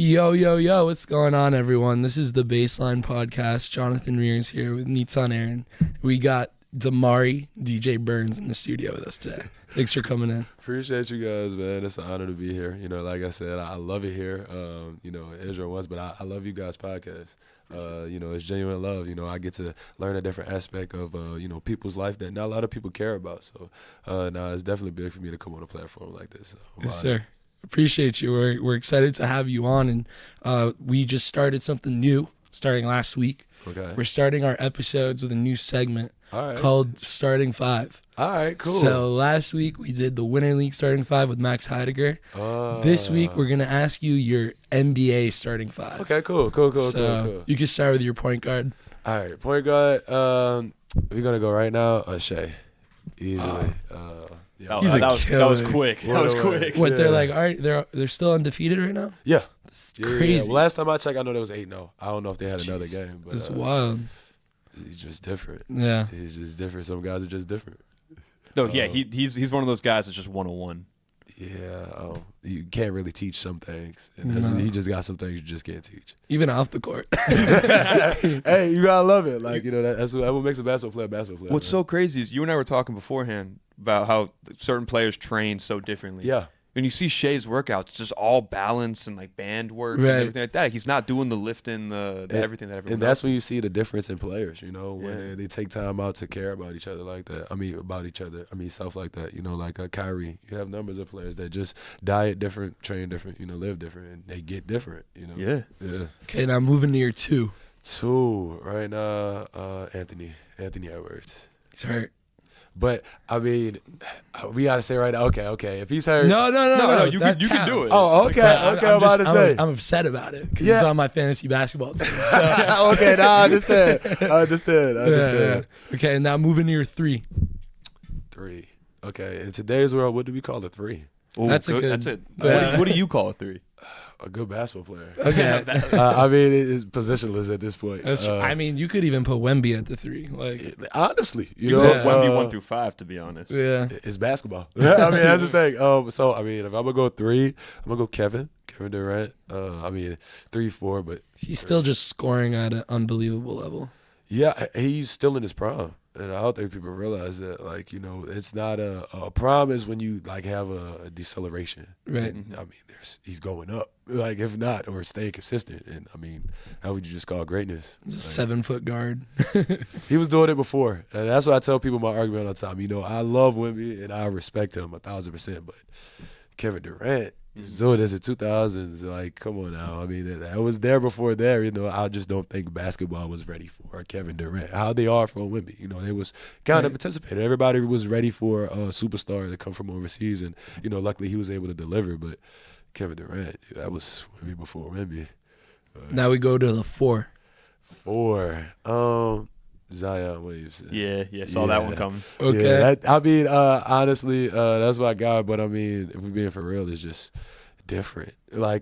Yo, yo, yo, what's going on, everyone? This is the Baseline Podcast. Jonathan Rears here with Neatson Aaron. We got Damari, DJ Burns in the studio with us today. Thanks for coming in. Appreciate you guys, man. It's an honor to be here. Like I said, I love it here. Israel once, but I love you guys' podcast. It's genuine love. I get to learn a different aspect of, people's life that not a lot of people care about. So, it's definitely big for me to come on a platform like this. So yes, sir. Appreciate you. We're excited to have you on, and we just started something new starting last week. Okay. We're starting our episodes with a new segment called Starting Five. All right, cool. So last week we did the Winter League Starting Five with Max Heidegger. This week we're going to ask you your NBA Starting Five. Okay, cool. So you can start with your point guard. All right, point guard. We're going to go right now, Shea. Easily. That was quick. That was quick. What, they're like, all right, they're still undefeated right now? Yeah. It's crazy. Yeah. Well, last time I checked, I know there was 8-0. I don't know if they had another game. But it's wild. He's just different. Yeah. He's just different. Some guys are just different. No, yeah, he's one of those guys that's just 101. Yeah, you can't really teach some things. And he just got some things you just can't teach. Even off the court. Hey, you gotta love it. That's what makes a basketball player a basketball player. What's so crazy is you and I were talking beforehand about how certain players train so differently. Yeah. And you see Shea's workouts, it's just all balance and like band work and everything like that. He's not doing the lifting, everything that everyone And that's else when you see the difference in players, when they take time out to care about each other like that. Stuff like that. Like Kyrie. You have numbers of players that just diet different, train different, live different, and they get different, Yeah. Okay, now moving to your two. Two, right now, Anthony Edwards. He's hurt. But we gotta say right now. Okay. If he's hurt, No. You can do it. Oh, okay. I'm about to say. I'm upset about it because he's on my fantasy basketball team. So. Okay, I understand. Yeah. Okay, now moving to your three. Three. Okay. In today's world, what do we call a three? Ooh, that's good. a good. That's it. What do you call a three? A good basketball player. Okay. It's positionless at this point. You could even put Wemby at the three. Like honestly, Wemby 1 through 5, to be honest. Yeah, it's basketball. That's the thing. If I'm gonna go three, I'm gonna go Kevin Durant. 3-4, but he's still just scoring at an unbelievable level. Yeah, he's still in his prime. And I don't think people realize that, it's not a prime is when you have a deceleration. Right. And, he's going up. If not, or staying consistent. And how would you just call greatness? He's a 7-foot guard. He was doing it before, and that's why I tell people my argument all the time. I love Wemby and I respect him 1,000%, but Kevin Durant. So this in 2000s, come on now. I was there before there. I just don't think basketball was ready for Kevin Durant. How they are for Wemby. They was kind of anticipated. Everybody was ready for a superstar to come from overseas, and luckily he was able to deliver. But Kevin Durant, that was Wemby before Wemby. Now we go to the four. Zion Williamson. Yeah, saw that one coming. Okay. Yeah, honestly, that's my guy. But if we're being for real, it's just different. When I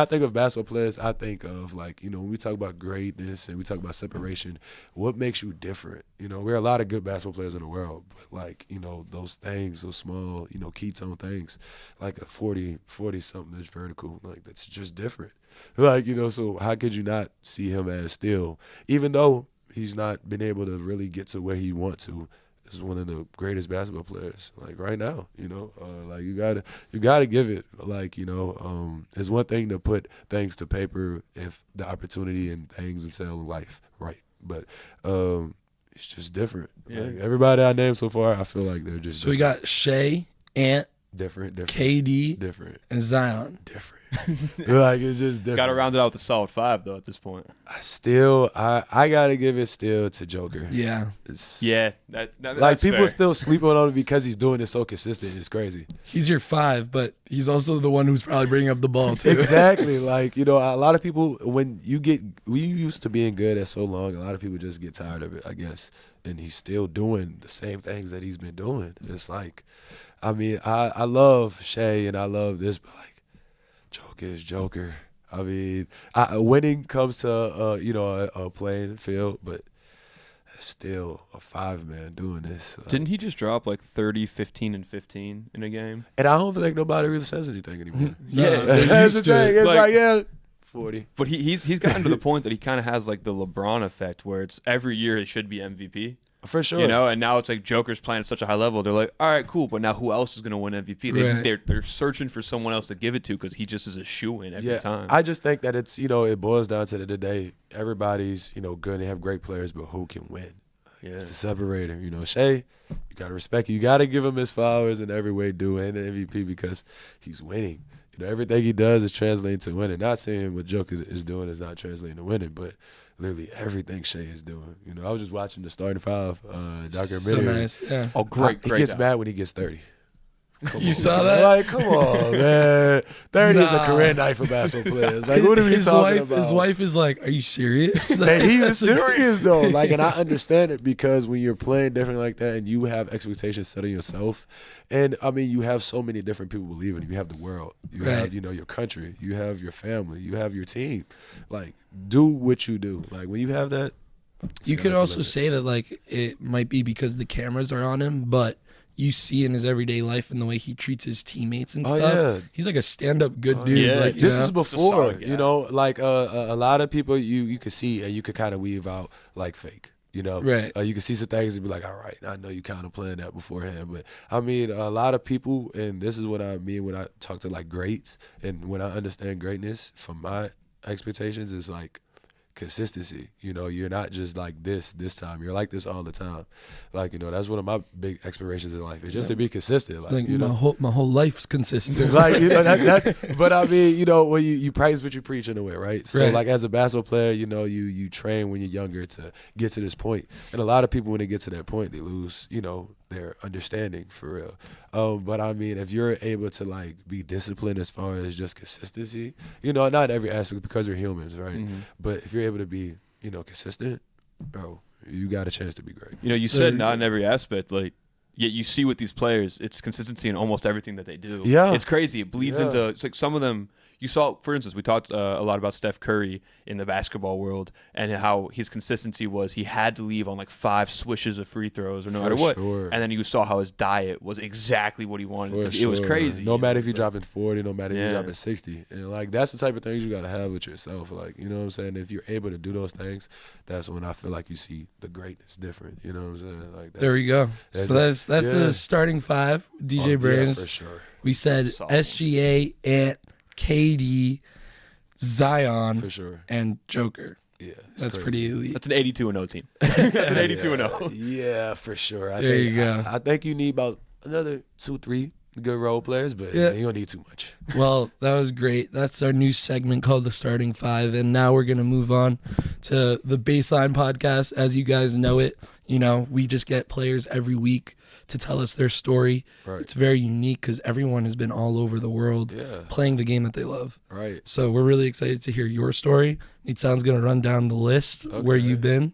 think of basketball players, I think of when we talk about greatness and we talk about separation, what makes you different? We're a lot of good basketball players in the world, but those things, those small, ketone things, like a 40 something that's vertical, that's just different. So how could you not see him as still, even though he's not been able to really get to where he wants to, is one of the greatest basketball players right now. You gotta give it. It's one thing to put things to paper if the opportunity and things and sell life right, but it's just different. Yeah. Everybody I named so far, I feel like they're just. So we got Shea, Ant, different, KD, different, and Zion. different. It's just different. Got to round it out with a solid 5 though at this point. I gotta give it still to Joker. Yeah. That's People fair. Still sleep on him because he's doing it so consistent. It's crazy. He's your 5, but he's also the one who's probably bringing up the ball too. Exactly. A lot of people, when we used to being good at so long, a lot of people just get tired of it, I guess. And he's still doing the same things that he's been doing. It's I love Shea and I love this, but Joker is Joker. Winning comes to a playing field, but still a 5-man doing this. Didn't he just drop like 30, 15, and 15 in a game? And I don't think nobody really says anything anymore. Yeah, That's the thing. It's like, yeah, 40. But he's gotten to the point that he kind of has like the LeBron effect, where it's every year he should be MVP. For sure. You know, and now it's like Joker's playing at such a high level. They're like, all right, cool, but now who else is going to win MVP? They're searching for someone else to give it to because he just is a shoo-in every time. I just think that it's, it boils down to the day. Everybody's, good. They have great players, but who can win? Yeah. It's the separator. Shea, you got to respect it. You got to give him his flowers in every way, due and the MVP because he's winning. Everything he does is translating to winning. Not saying what Joker is doing is not translating to winning, but literally everything Shea is doing. I was just watching the starting 5 documentary. So nice. Yeah. Oh, great. He gets mad when he gets 30. You saw that? Like, come on, man. 30 is a career night for basketball players. Like, what are we talking about? His wife is like, are you serious? And he was serious, though. Like, and I understand it because when you're playing different like that and you have expectations set on yourself, and, I mean, you have so many different people believing you. You have the world. You have, your country. You have your family. You have your team. Like, do what you do. Like, when you have that. You could also say that, like, it might be because the cameras are on him, but you see in his everyday life and the way he treats his teammates and stuff. Yeah. He's like a stand-up good dude. Yeah. Like, This is before, solid, like a lot of people you could see and you could kind of weave out like fake. Right. You can see some things and be like, all right, I know you kind of playing that beforehand. But, I mean, a lot of people, and this is what I mean when I talk to, like, greats, and when I understand greatness from my expectations, is, like, consistency. You're not just like this time. You're like this all the time. Like, that's one of my big aspirations in life. It's just to be consistent. Like, my whole life's consistent. Like, that's. But I mean, when you practice what you preach in a way, right? So, like, as a basketball player, you train when you're younger to get to this point. And a lot of people, when they get to that point, they lose, their understanding for real. But I mean, if you're able to, like, be disciplined as far as just consistency, not every aspect because we're humans, right? Mm-hmm. But if you're able to be, consistent, bro, you got a chance to be great. You said not in every aspect, like, yet you see with these players, it's consistency in almost everything that they do. Yeah. It's crazy. It bleeds into, it's like some of them, you saw, for instance, we talked a lot about Steph Curry in the basketball world and how his consistency was he had to leave on like 5 swishes of free throws or no matter what. Sure. And then you saw how his diet was exactly what he wanted to be. It was crazy. No matter if you're dropping 40, no matter if you're dropping 60. And, like, that's the type of things you got to have with yourself. Like, you know what I'm saying? If you're able to do those things, that's when I feel like you see the greatness different. You know what I'm saying? Like, there we go. So that's the starting 5. DJ Burns. Yeah, for sure. We said SGA, Ant, KD, Zion, for sure, and Joker. Yeah, that's crazy. Pretty elite. That's an 82-0 team. That's an 82-0. Yeah, for sure. There you go. I think you need about another 2-3 good role players, but you don't need too much. Well, that was great. That's our new segment called The Starting 5, and now we're going to move on to the Baseline podcast. As you guys know it, we just get players every week to tell us their story. Right. It's very unique because everyone has been all over the world playing the game that they love. Right. So we're really excited to hear your story. Nitsan's going to run down the list where you've been.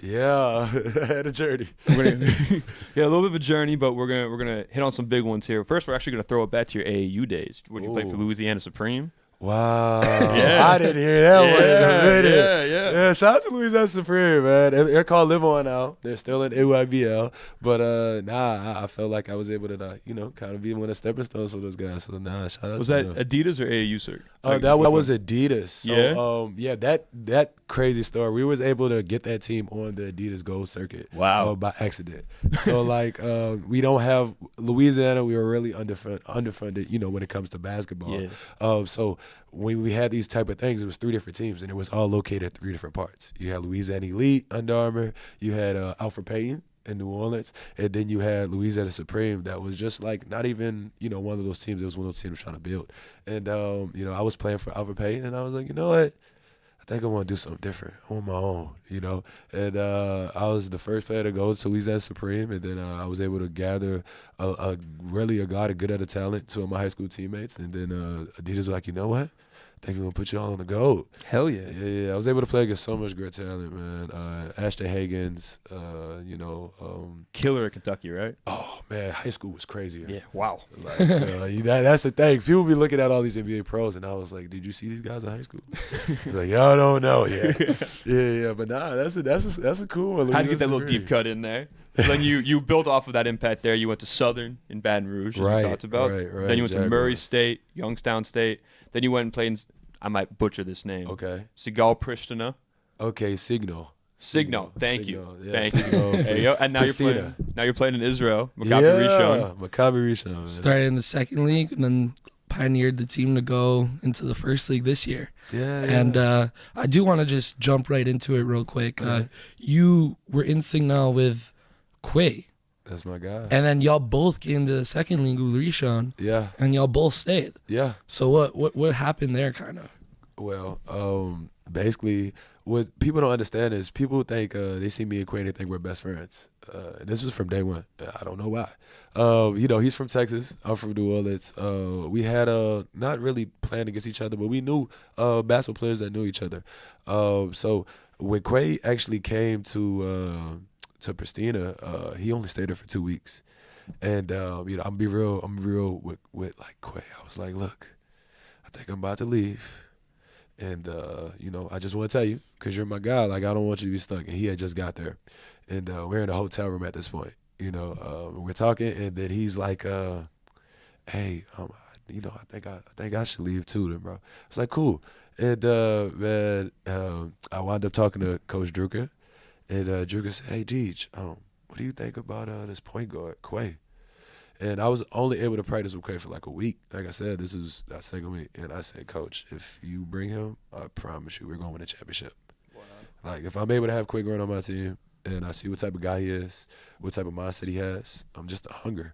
Yeah, I had a journey. A little bit of a journey, but we're gonna hit on some big ones here. First, we're actually gonna throw it back to your AAU days. Would you play for Louisiana Supreme? Wow. I didn't hear that one in a minute. Yeah, shout out to Louisiana Supreme, man. They're called Live On now. They're still in AYBL. But, I felt like I was able to, kind of be one of the stepping stones for those guys. So, shout out to them. Was that Adidas or AAU, sir? That was Adidas. So, that crazy story. We was able to get that team on the Adidas Gold Circuit. Wow. By accident. So, we don't have Louisiana. We were really underfunded, when it comes to basketball. Yeah. So when we had these type of things, it was 3 different teams, and it was all located at 3 different parts. You had Louisiana Elite, Under Armour. You had Alfred Payton in New Orleans, and then you had Louisiana Supreme. That was just like not even one of those teams. It was one of those teams trying to build. And I was playing for Alfred Payton, and I was like, you know what? I think I want to do something different. I want my own, And I was the first player to go to Louisiana Supreme, and then I was able to gather a guy good at the talent, 2 of my high school teammates, and then Adidas was like, you know what? I think we're going to put you all on the GOAT. Hell yeah. Yeah. I was able to play against so much great talent, man. Ashton Hagans, Killer at Kentucky, right? Oh, man, high school was crazy. Yeah, wow. Like, that's the thing. People be looking at all these NBA pros, and I was like, did you see these guys in high school? He's like, y'all don't know yet. yeah. But nah, that's a cool one. How'd you get that little deep cut in there? So then you built off of that impact there. You went to Southern in Baton Rouge, as we talked about. Right. Then you went to Jaguars. Murray State, Youngstown State. Then you went and played in, I might butcher this name. Okay. Sigal Pristina. Okay, Signal. Thank you. Yeah, Thank Signal. you. There you go. And now Pristina. you're playing in Israel. Maccabi Rishon. Maccabi Rishon. Man. Started in the second league and then pioneered the team to go into the first league this year. Yeah. And I do want to just jump right into it real quick. Okay. You were in Signal with Quay. That's my guy. And then y'all both came to the second league with Rishon. Yeah. And y'all both stayed. Yeah. So what happened there, kind of? Well, basically, what people don't understand is people think they see me and Quay and they think we're best friends. And this was from day one. I don't know why. He's from Texas. I'm from New Orleans. We had not really planned against each other, but we knew basketball players that knew each other. So when Quay actually came to Pristina, he only stayed there for 2 weeks. And I'm be real with like Quay. I was like, look, I think I'm about to leave. And, I just want to tell you, because you're my guy, like, I don't want you to be stuck. And he had just got there. And we're in a hotel room at this point. We're talking, and then he's like, hey, I think I should leave too, then, bro. I was like, cool. And, I wound up talking to Coach Drucker. And Drucker said, hey, Deej, what do you think about this point guard, Quay? And I was only able to practice with Quay for like a week. Like I said, this is that second week. And I said, Coach, if you bring him, I promise you we're going to win a championship. Wow. Like, if I'm able to have Quay growing on my team and I see what type of guy he is, what type of mindset he has, just a hunger,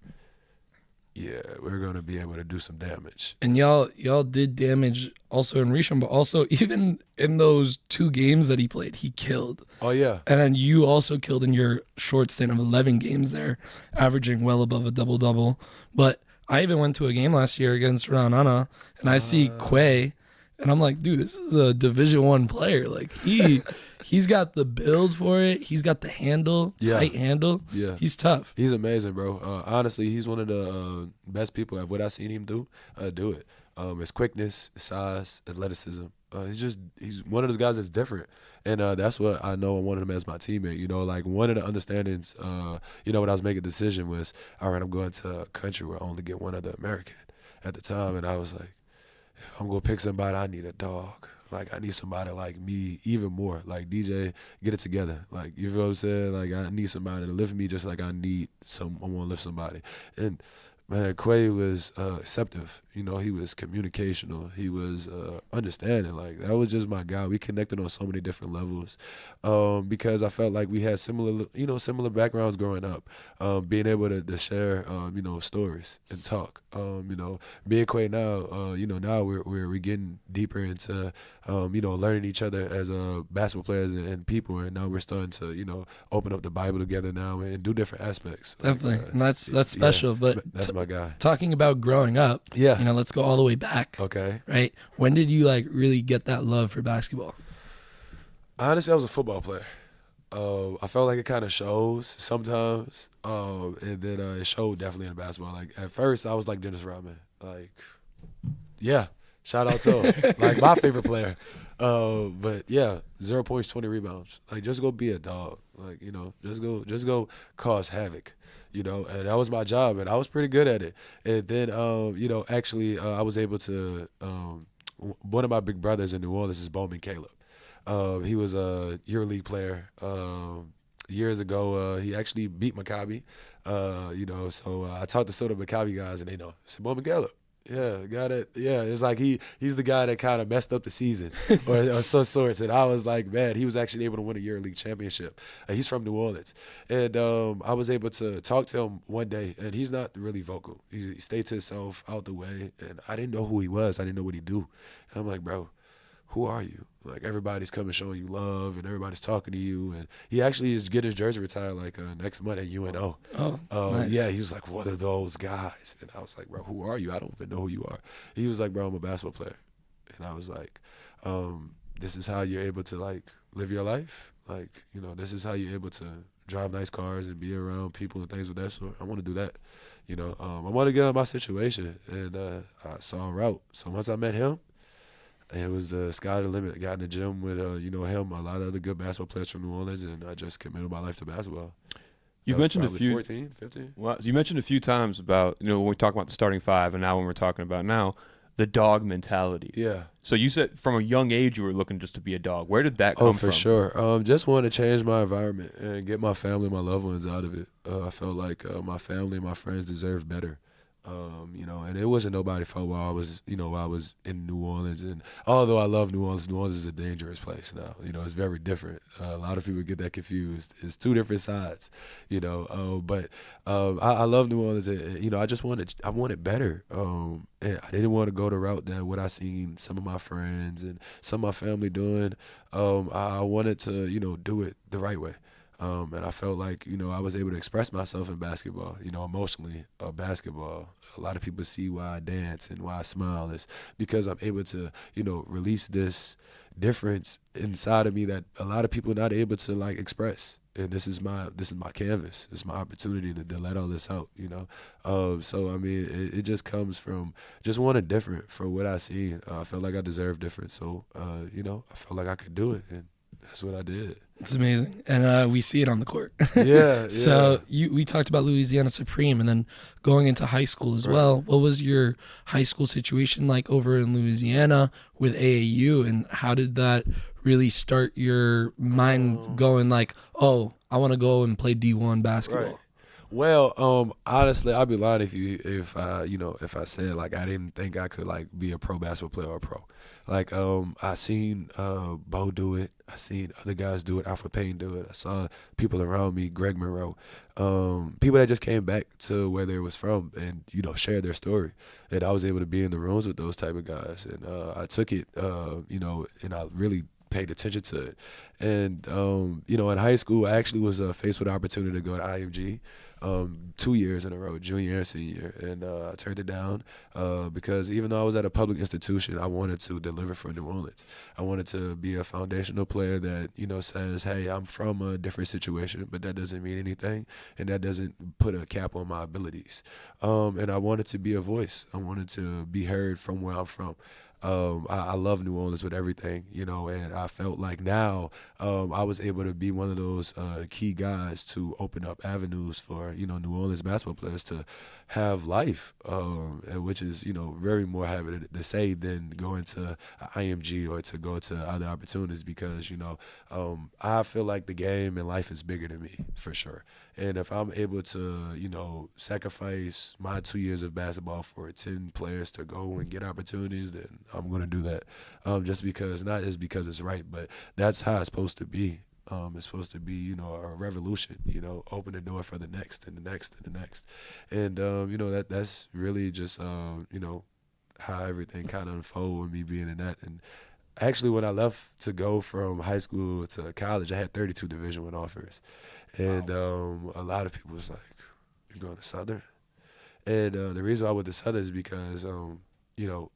yeah, we're going to be able to do some damage. And y'all did damage also in Rishon, but also even in those 2 games that he played, he killed. Oh, yeah. And then you also killed in your short stint of 11 games there, averaging well above a double-double. But I even went to a game last year against Ranana, and I see Quay, and I'm like, dude, this is a Division I player. Like, he's got the build for it. He's got the handle, tight handle. Yeah. He's tough. He's amazing, bro. Honestly, he's one of the best people. What I've seen him do it. His quickness, his size, athleticism. He's one of those guys that's different. And that's what I know I wanted him as my teammate. Like one of the understandings, when I was making a decision was, all right, I'm going to a country where I only get one other American at the time. And I was like, if I'm going to pick somebody, I need a dog. Like, I need somebody like me even more. Like, DJ, get it together. Like, you feel what I'm saying? Like, I need somebody to lift me just like I need someone to lift somebody. And, man, Quay was receptive. He was communicational. He was understanding. Like, that was just my guy. We connected on so many different levels because I felt like we had similar backgrounds growing up. Being able to share, stories and talk. Me and Quay now, now we're getting deeper into, learning each other as basketball players and people. And now we're starting to, open up the Bible together now and do different aspects. Definitely. And that's special. Yeah, but that's my guy. Talking about growing up, let's go all the way back. Okay. Right? When did you really get that love for basketball? Honestly, I was a football player. I felt like it kind of shows sometimes, and then it showed definitely in basketball. Like, at first, I was like Dennis Rodman. Like, yeah, shout out to him. Like, my favorite player. But yeah, 0 points, 20 rebounds. Like, just go be a dog. Like, just go cause havoc. And that was my job, and I was pretty good at it. And then, I was able to. One of my big brothers in New Orleans is Bowman Caleb. He was a EuroLeague player. Years ago, he actually beat Maccabi. So I talked to some of the Maccabi guys, and they know. I said, Bowman Caleb. Yeah, got it. Yeah, it's like he's the guy that kind of messed up the season or some sorts. And I was like, man, he was actually able to win a EuroLeague championship. He's from New Orleans. And I was able to talk to him one day, and he's not really vocal. He stayed to himself, out the way, and I didn't know who he was. I didn't know what he do. And I'm like, bro, who are you? Like, everybody's coming showing you love, and everybody's talking to you. And he actually is getting his jersey retired next month at UNO. Nice. Yeah, he was like, what are those guys? And I was like, bro, who are you? I don't even know who you are. He was like, bro, I'm a basketball player. And I was like, this is how you're able to like live your life. Like, this is how you're able to drive nice cars and be around people and things of that sort. I want to do that. I want to get out of my situation, and I saw a route. So once I met him, it was the sky the limit. I got in the gym with him, a lot of other good basketball players from New Orleans, and I just committed my life to basketball. You've mentioned a few 14, 15. Well, you mentioned a few times about when we talk about the starting five, and now when we're talking about now the dog mentality. Yeah. So you said from a young age you were looking just to be a dog. Where did that come from? Oh, for sure. Just wanted to change my environment and get my family, my loved ones out of it. I felt like my family, my friends deserved better. And it wasn't nobody's fault while I was in New Orleans. And although I love New Orleans is a dangerous place now. It's very different. A lot of people get that confused. It's two different sides, But I love New Orleans. And, I wanted better. And I didn't want to go the route that what I seen some of my friends and some of my family doing. I wanted to, do it the right way. And I felt like, I was able to express myself in basketball, emotionally, basketball. A lot of people see why I dance and why I smile is because I'm able to, release this difference inside of me that a lot of people are not able to like express. And this is my canvas. It's my opportunity to let all this out, So, I mean, it just comes from just wanting different for what I see. I felt like I deserved different. So, I felt like I could do it. And that's what I did. It's amazing, and we see it on the court. Yeah. So we talked about Louisiana Supreme, and then going into high school as well. What was your high school situation like over in Louisiana with AAU, and how did that really start your mind going like, oh, I want to go and play D1 basketball? Right. Well, honestly, I'd be lying if I said like I didn't think I could like be a pro basketball player or a pro. Like I seen Bo do it. I seen other guys do it. Alfred Payne do it. I saw people around me, Greg Monroe, people that just came back to where they was from and shared their story. And I was able to be in the rooms with those type of guys, and I took it, and I really paid attention to it. And in high school, I actually was faced with the opportunity to go to IMG 2 years in a row, junior and senior, and I turned it down because even though I was at a public institution, I wanted to deliver for New Orleans. I wanted to be a foundational player that says, hey, I'm from a different situation, but that doesn't mean anything, and that doesn't put a cap on my abilities. And I wanted to be a voice. I wanted to be heard from where I'm from. I love New Orleans with everything, and I felt like now I was able to be one of those key guys to open up avenues for, New Orleans basketball players to have life, which is, very more happy to say than going to IMG or to go to other opportunities because, I feel like the game and life is bigger than me for sure. And if I'm able to, sacrifice my 2 years of basketball for 10 players to go and get opportunities, then I'm going to do that. Not just because it's right, but that's how it's supposed to be. It's supposed to be, a revolution, open the door for the next and the next and the next. And, that's really just, how everything kind of unfolded with me being in that. And actually, when I left to go from high school to college, I had 32 Division I offers. And a lot of people was like, you're going to Southern? And the reason I went to Southern is because,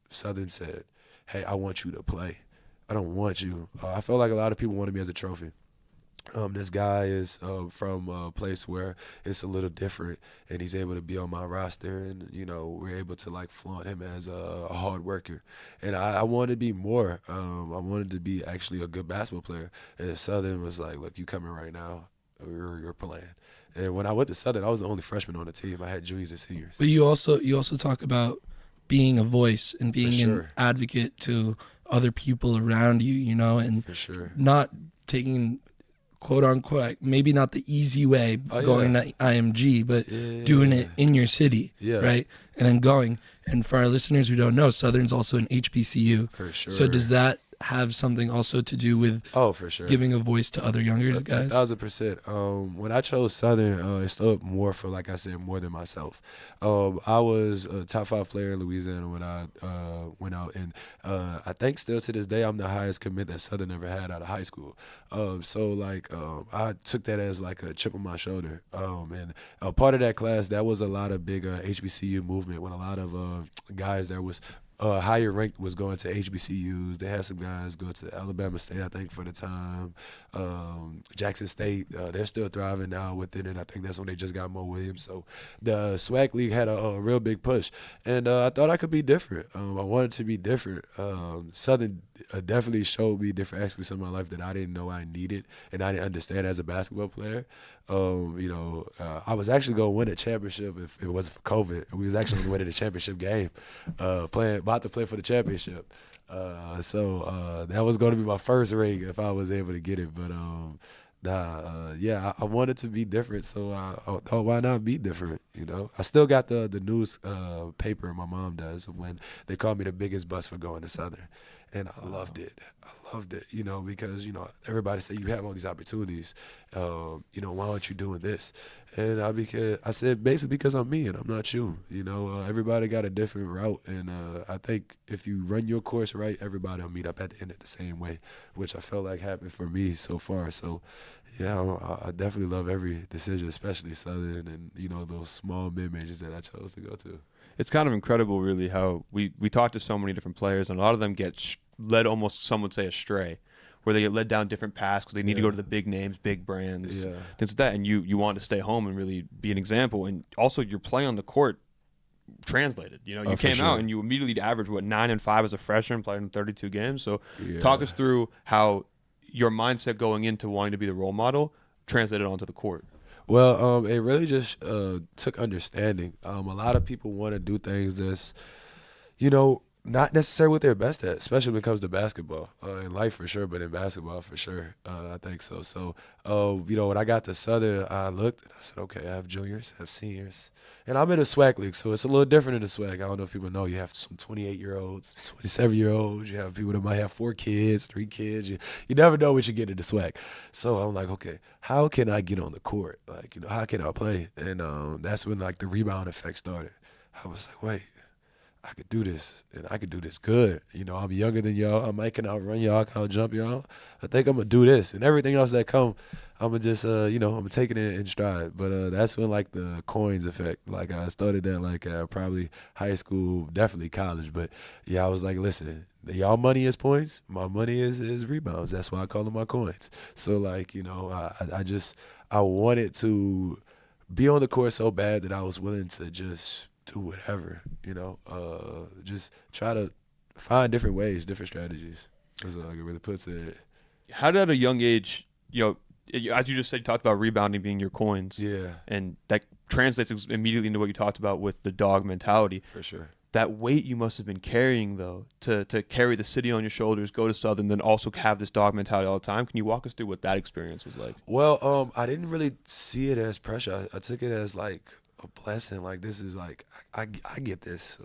Southern said, hey, I want you to play. I don't want you. I felt like a lot of people wanted me as a trophy. This guy is from a place where it's a little different, and he's able to be on my roster, and we're able to like flaunt him as a hard worker. And I wanted to be more. I wanted to be actually a good basketball player. And Southern was like, "Look, you coming right now? You're playing." And when I went to Southern, I was the only freshman on the team. I had juniors and seniors. But you also talk about being a voice and being an advocate to other people around you, and for sure, not taking quote unquote, maybe not the easy way going to IMG, but doing it in your city, right? And then going. And for our listeners who don't know, Southern's also an HBCU. For sure. So does that have something also to do with for sure, giving a voice to other younger guys? 1,000%. When I chose Southern, it stood more for, like I said, more than myself. I was a top 5 player in Louisiana when I went out, and I think still to this day I'm the highest commit that Southern ever had out of high school. I took that as like a chip on my shoulder. And part of that class, that was a lot of big HBCU movement when a lot of guys that was higher ranked was going to HBCUs. They had some guys go to Alabama State, I think, for the time. Jackson State, they're still thriving now with it, and I think that's when they just got Mo Williams. So the SWAC League had a real big push, and I thought I could be different. I wanted to be different. Southern definitely showed me different aspects of my life that I didn't know I needed and I didn't understand as a basketball player. I was actually going to win a championship if it wasn't for COVID. We was actually going to win the championship game, about to play for the championship. So that was going to be my first ring if I was able to get it. But I wanted to be different, so I thought, why not be different? I still got the news paper my mom does when they called me the biggest bust for going to Southern, and I loved it. Because everybody say you have all these opportunities. Why aren't you doing this? And I said basically because I'm me and I'm not you. Everybody got a different route, and I think if you run your course right, everybody will meet up at the end of the same way, which I felt like happened for me so far. So yeah, I definitely love every decision, especially Southern and those small mid majors that I chose to go to. It's kind of incredible, really, how we talk to so many different players, and a lot of them get led almost, some would say, astray, where they get led down different paths because they need to go to the big names, big brands, things like that. And you want to stay home and really be an example. And also your play on the court translated. You came out and you immediately averaged, 9 and 5 as a freshman, played in 32 games. So talk us through how your mindset going into wanting to be the role model translated onto the court. Well, it really just took understanding. A lot of people want to do things that's, not necessarily what they're best at, especially when it comes to basketball. In life for sure, but in basketball for sure, I think so. So, when I got to Southern, I looked and I said, okay, I have juniors, I have seniors. And I'm in a SWAC league, so it's a little different in the SWAC. I don't know if people know. You have some 28-year-olds, 27-year-olds. You have people that might have 4 kids, 3 kids. You never know what you get in the SWAC. So I'm like, okay, how can I get on the court? How can I play? And that's when, the rebound effect started. I was like, wait, I could do this, and I could do this good. I'm younger than y'all. I might can outrun y'all, I can outjump y'all. I think I'm going to do this. And everything else that come, I'm going to just, I'm going to take it in stride. But that's when, the coins effect. I started that, probably high school, definitely college. But, yeah, I was like, listen, y'all money is points. My money is rebounds. That's why I call them my coins. So, I wanted to be on the court so bad that I was willing to just do whatever, just try to find different ways, different strategies. That's what it really puts it. How did at a young age, as you just said, you talked about rebounding being your coins. Yeah. And that translates immediately into what you talked about with the dog mentality. For sure. That weight you must have been carrying, though, to carry the city on your shoulders, go to Southern, then also have this dog mentality all the time. Can you walk us through what that experience was like? Well, I didn't really see it as pressure. I took it as, a blessing. This is I get this.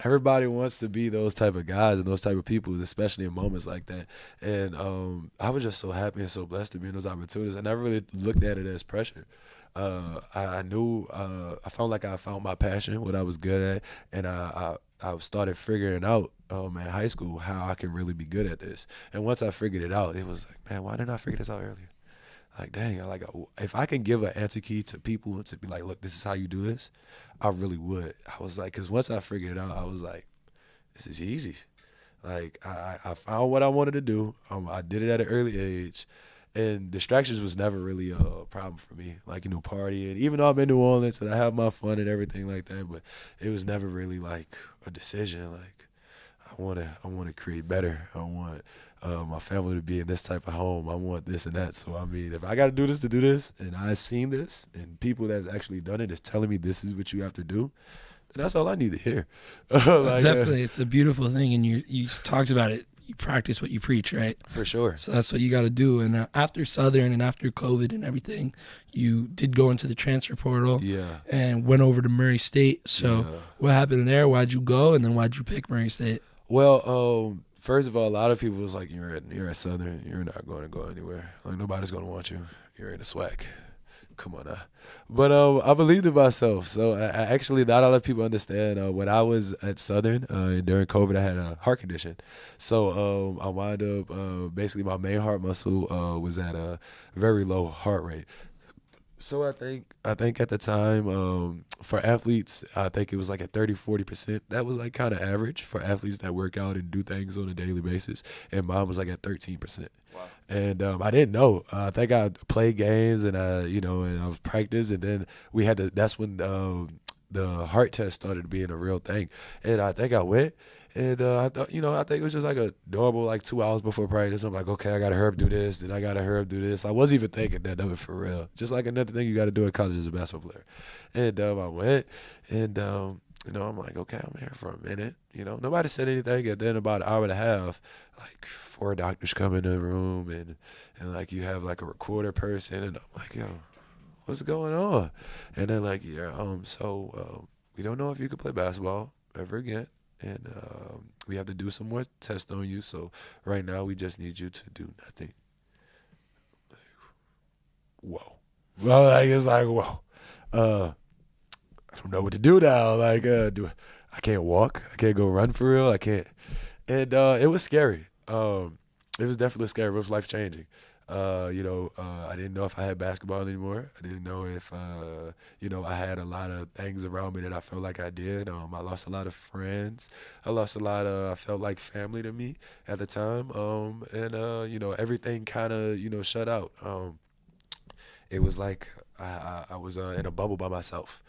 Everybody wants to be those type of guys and those type of people, especially in moments like that. And I was just so happy and so blessed to be in those opportunities. I never really looked at it as pressure. I knew I felt like I found my passion, what I was good at, and I started figuring out in high school how I can really be good at this. And once I figured it out, it was like, man, why didn't I figure this out earlier? Dang, if I can give an answer key to people to be like, look, this is how you do this, I really would. I was like, because once I figured it out, I was like, this is easy. I found what I wanted to do. I did it at an early age, and distractions was never really a problem for me. Partying, even though I'm in New Orleans and I have my fun and everything like that, but it was never really a decision. I want to create better. I want my family to be in this type of home. I want this and that. So, if I got to do this, and I've seen this, and people that's actually done it is telling me this is what you have to do, then that's all I need to hear. Definitely. It's a beautiful thing, and you talked about it. You practice what you preach, right? For sure. So that's what you got to do. And after Southern and after COVID and everything, you did go into the transfer portal and went over to Murray State. So what happened there? Why'd you go? And then why'd you pick Murray State? Well, first of all, a lot of people was like, you're at Southern. You're not going to go anywhere. Nobody's going to want you. You're in the SWAC. Come on now. But I believed in myself. So I actually, not a lot of people understand. When I was at Southern during COVID, I had a heart condition. So I wound up basically my main heart muscle was at a very low heart rate. So I think at the time, for athletes, I think it was like at 30-40%. That was like kind of average for athletes that work out and do things on a daily basis. And mine was like at 13%. Wow. And I didn't know. I think I played games and and I was practiced, and then we had to. That's when the heart test started being a real thing. And I think I went. And I thought, I think it was just like a normal, like 2 hours before practice. I'm like, okay, I got to hurry up do this, then I got to hurry up do this. I wasn't even thinking that of it for real. Just like another thing you got to do in college as a basketball player. And I went, and I'm like, okay, I'm here for a minute. Nobody said anything. And then about an hour and a half, like 4 doctors come in the room, and like you have like a recorder person, and I'm like, yo, what's going on? And then like, yeah, we don't know if you could play basketball ever again. And we have to do some more tests on you. So right now we just need you to do nothing. Like, whoa. Well, like, it's like, whoa. I don't know what to do now. Like, I can't walk. I can't go run for real. I can't. And it was scary. It was definitely scary. It was life-changing. I didn't know if I had basketball anymore. I didn't know if, I had a lot of things around me that I felt like I did. I lost a lot of friends. I lost a lot of, I felt like family to me at the time. Everything kind of, shut out. It was like I was in a bubble by myself.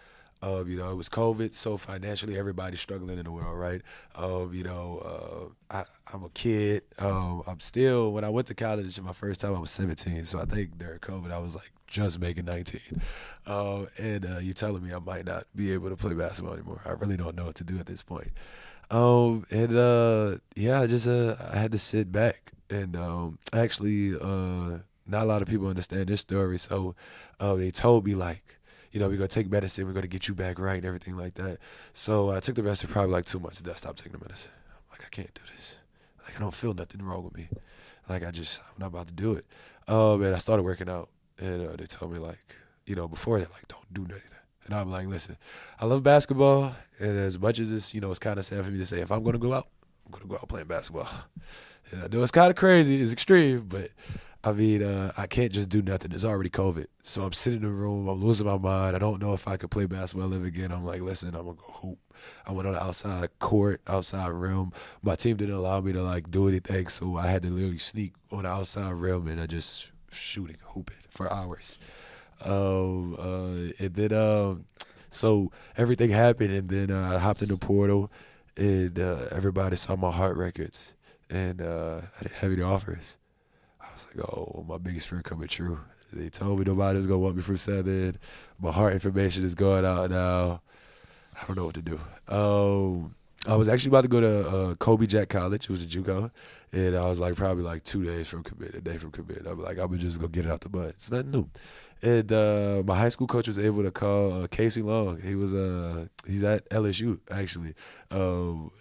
It was COVID, so financially everybody's struggling in the world, right? I'm a kid. I'm still, when I went to college my first time, I was 17. So I think during COVID, I was like just making 19. You telling me I might not be able to play basketball anymore. I really don't know what to do at this point. I had to sit back. And actually, not a lot of people understand this story. So they told me like, we're going to take medicine, we're going to get you back right and everything like that. So I took the medicine probably like 2 months, and then I stopped taking the medicine. I'm like, I can't do this. Like, I don't feel nothing wrong with me. Like, I'm not about to do it. And I started working out, and they told me like, before that, like, don't do anything. And I'm like, listen, I love basketball, and as much as it's, it's kind of sad for me to say, if I'm going to go out, I'm going to go out playing basketball. And I know it's kind of crazy, it's extreme, but I mean, I can't just do nothing. It's already COVID. So I'm sitting in the room. I'm losing my mind. I don't know if I could play basketball ever again. I'm like, listen, I'm going to go hoop. I went on the outside court, outside rim. My team didn't allow me to, like, do anything, so I had to literally sneak on the outside rim, and I just hooping for hours. So everything happened, and then I hopped in the portal, and everybody saw my heart records, and I didn't have any offers. I was like, oh, my biggest fear coming true. They told me nobody was going to want me from Southern. My heart information is going out now. I don't know what to do. I was actually about to go to Kobe Jack College. It was a JUCO. And I was like probably like 2 days from commit, a day from commit. I'm like, I'm going to just go get it out the mud. It's nothing new. And my high school coach was able to call Casey Long. He's at LSU, actually.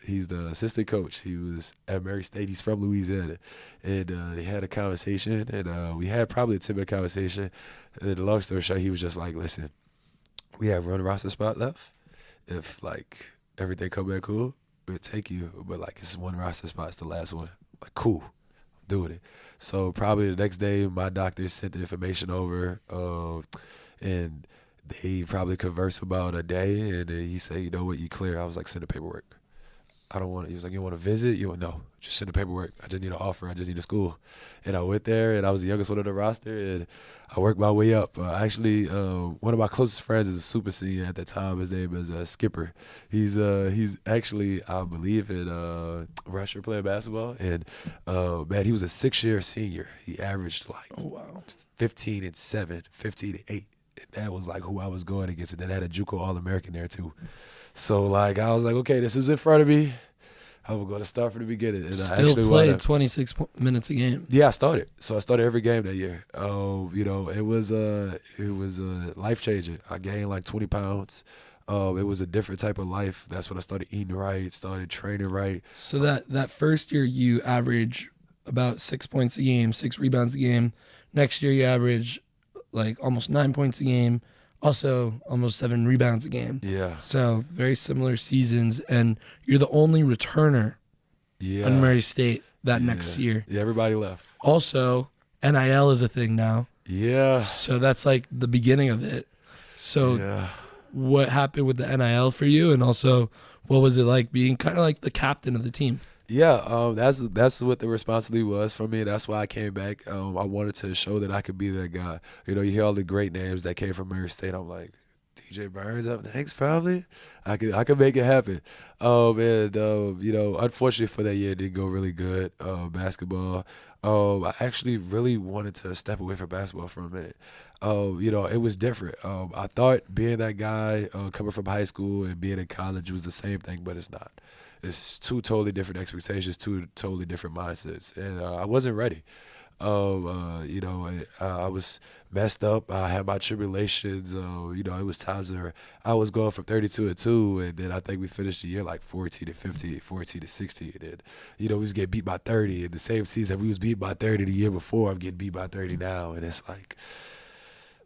He's the assistant coach. He was at Murray State. He's from Louisiana. And they had a conversation, and we had probably a 10-minute conversation. And the long story short, he was just like, listen, we have one roster spot left. If, like, everything come back cool, we'll take you. But, like, it's one roster spot. It's the last one. Like, cool. I'm doing it. So probably the next day, my doctor sent the information over, and they probably conversed about a day, and then he said, you know what, you clear. I was like, send the paperwork. I don't want it. He was like, you want to visit? No, just send the paperwork. I just need an offer. I just need a school. And I went there, and I was the youngest one on the roster, and I worked my way up. Actually, one of my closest friends is a super senior at that time. His name is Skipper. He's actually, I believe, in Russia playing basketball. And, man, he was a 6-year senior. He averaged like 15 and 7, 15 and 8. And that was like who I was going against. And then I had a JUCO All-American there too. So, like, I was like, okay, this is in front of me. I'm going to start from the beginning. And Still I actually played 26 minutes a game. Yeah, I started. So I started every game that year. It was life-changing. I gained like 20 pounds. It was a different type of life. That's when I started eating right, started training right. So that first year you average about 6 points a game, 6 rebounds a game. Next year you average like almost 9 points a game. Also, almost 7 rebounds a game. Yeah. So, very similar seasons. And you're the only returner on Murray State that next year. Yeah, everybody left. Also, NIL is a thing now. Yeah. So that's like the beginning of it. So Yeah. what happened with the NIL for you, and also what was it like being kind of like the captain of the team? Yeah, that's what the responsibility was for me. That's why I came back. I wanted to show that I could be that guy. You hear all the great names that came from Murray State. I'm like, DJ Burns up next, probably. I could make it happen. Unfortunately for that year, it didn't go really good. Basketball. I actually really wanted to step away from basketball for a minute. It was different. I thought being that guy coming from high school and being in college was the same thing, but it's not. It's two totally different expectations, two totally different mindsets, and I wasn't ready. I was messed up. I had my tribulations. It was times where I was going from 32-2, and then I think we finished the year like 14-15, 14-16, and then we was getting beat by 30. In the same season, we was beat by 30 the year before. I'm getting beat by 30 now, and it's like,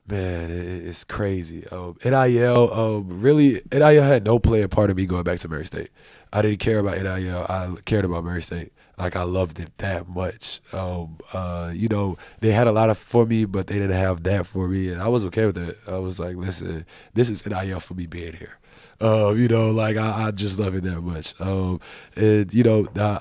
man, it's crazy. NIL had no playing part of me going back to Murray State. I didn't care about NIL. I cared about Murray State. Like, I loved it that much. They had a lot of for me, but they didn't have that for me, and I was okay with it. I was like, listen, this is NIL for me being here. I just love it that much. I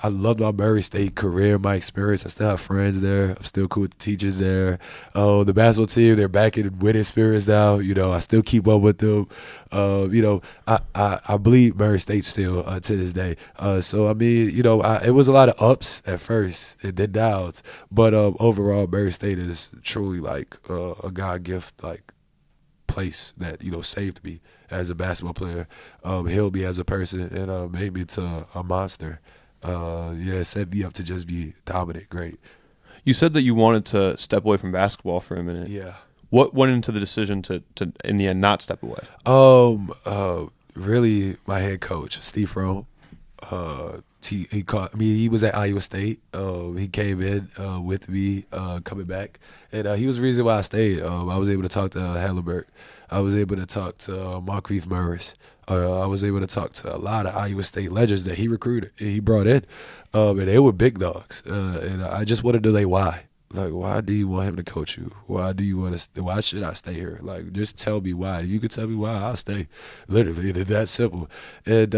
loved my Murray State career, my experience. I still have friends there. I'm still cool with the teachers there. The basketball team, they're back in winning spirits now. I still keep up with them. I bleed Murray State still to this day. It was a lot of ups at first and then downs, but overall, Murray State is truly like a God gift, like, place that saved me as a basketball player, healed me as a person, and made me to a monster. Set me up to just be dominant, great. You said that you wanted to step away from basketball for a minute. Yeah. What went into the decision to in the end not step away? Really, my head coach, Steve Rowe. He was at Iowa State. He came in with me coming back, and he was the reason why I stayed. I was able to talk to Halliburton. I was able to talk to Marquise Morris. I was able to talk to a lot of Iowa State legends that he recruited and he brought in, and they were big dogs. And I just wanted to know why. Like, why do you want him to coach you? Why should I stay here? Like, just tell me why. If you could tell me why, I'll stay. Literally, it's that simple. And,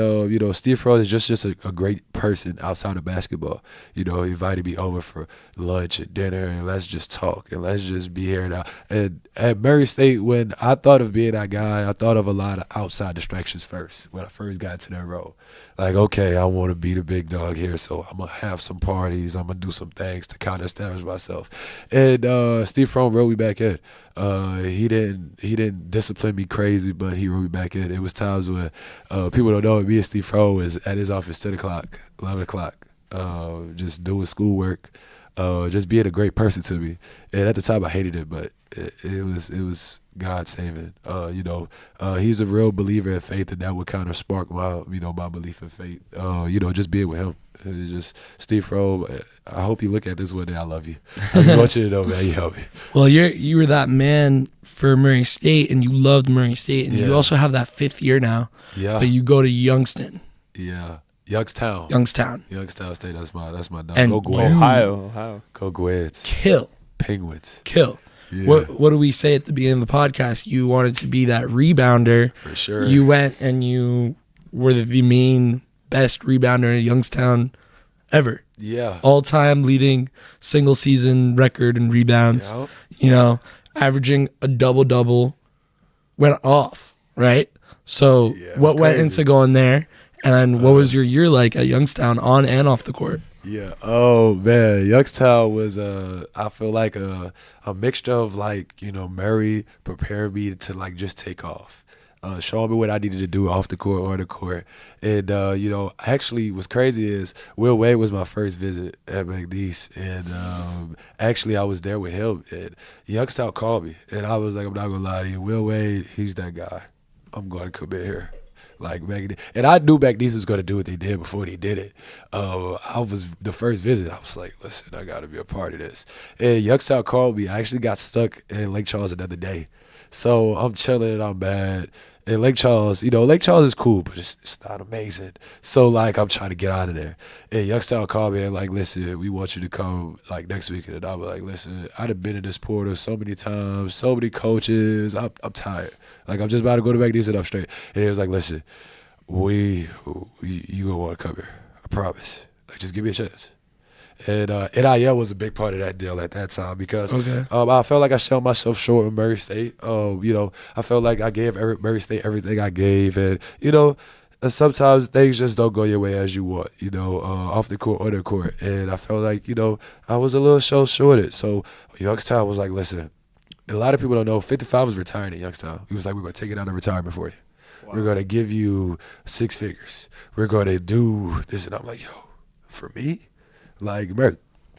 Steve Rose is just a great person outside of basketball. He invited me over for lunch and dinner, and let's just talk, and let's just be here now. And at Murray State, when I thought of being that guy, I thought of a lot of outside distractions first when I first got to that role. Like, okay, I want to be the big dog here, so I'm going to have some parties. I'm going to do some things to kind of establish myself. And Steve Fromm wrote me back in. He didn't discipline me crazy, but he wrote me back in. It was times when people don't know, me and Steve Fromm was at his office 10 o'clock, 11 o'clock, just doing schoolwork, just being a great person to me. And at the time, I hated it, but it was God saving. He's a real believer in faith, and that would kind of spark my belief in faith. Just being with him. Just Steve Rowe, I hope you look at this one day. I love you. I just want you to know, man, you help me. Well, you were that man for Murray State, and you loved Murray State, and you also have that 5th year now. Yeah. But you go to Youngstown. Yeah. Youngstown State. That's my dog. And go Gweds. Ohio. Go Gweds. Kill. Penguins. Kill. Yeah. What do we say at the beginning of the podcast? You wanted to be that rebounder. For sure. You went and you were the main best rebounder in Youngstown ever. Yeah. All-time leading single season record in rebounds. Yep. Averaging a double-double. Went off, right? So what went into going there? And what was your year like at Youngstown on and off the court? Yeah. Oh, man. Youngstown was, I feel like a mixture of, Murray prepared me to, just take off. Showing me what I needed to do off the court or the court. And, actually what's crazy is Will Wade was my first visit at McNeese. And actually I was there with him. And Youngstown called me. And I was like, I'm not going to lie to you. Will Wade, he's that guy. I'm going to come in here. And I knew McNeese was going to do what they did before they did it. I was the first visit. I was like, listen, I got to be a part of this. And Youngstown called me. I actually got stuck in Lake Charles another day. So I'm chilling and I'm bad. And Lake Charles, Lake Charles is cool, but it's not amazing. So, like, I'm trying to get out of there. And Youngstown called me and, like, listen, we want you to come, like, next week. And I was like, listen, I'd have been in this portal so many times, so many coaches. I'm tired. Like, I'm just about to go to back. These and I'm straight. And he was like, listen, you gonna want to come here. I promise. Like, just give me a chance. And NIL was a big part of that deal at that time because I felt like I showed myself short in Murray State. I felt like I gave Murray State everything I gave. And, sometimes things just don't go your way as you want, off the court or the court. And I felt like, I was a little shorted. So Youngstown was like, listen, a lot of people don't know, 55 was retired in Youngstown. He was like, we're going to take it out of retirement for you. Wow. We're going to give you 6 figures. We're going to do this. And I'm like, yo, for me? Like,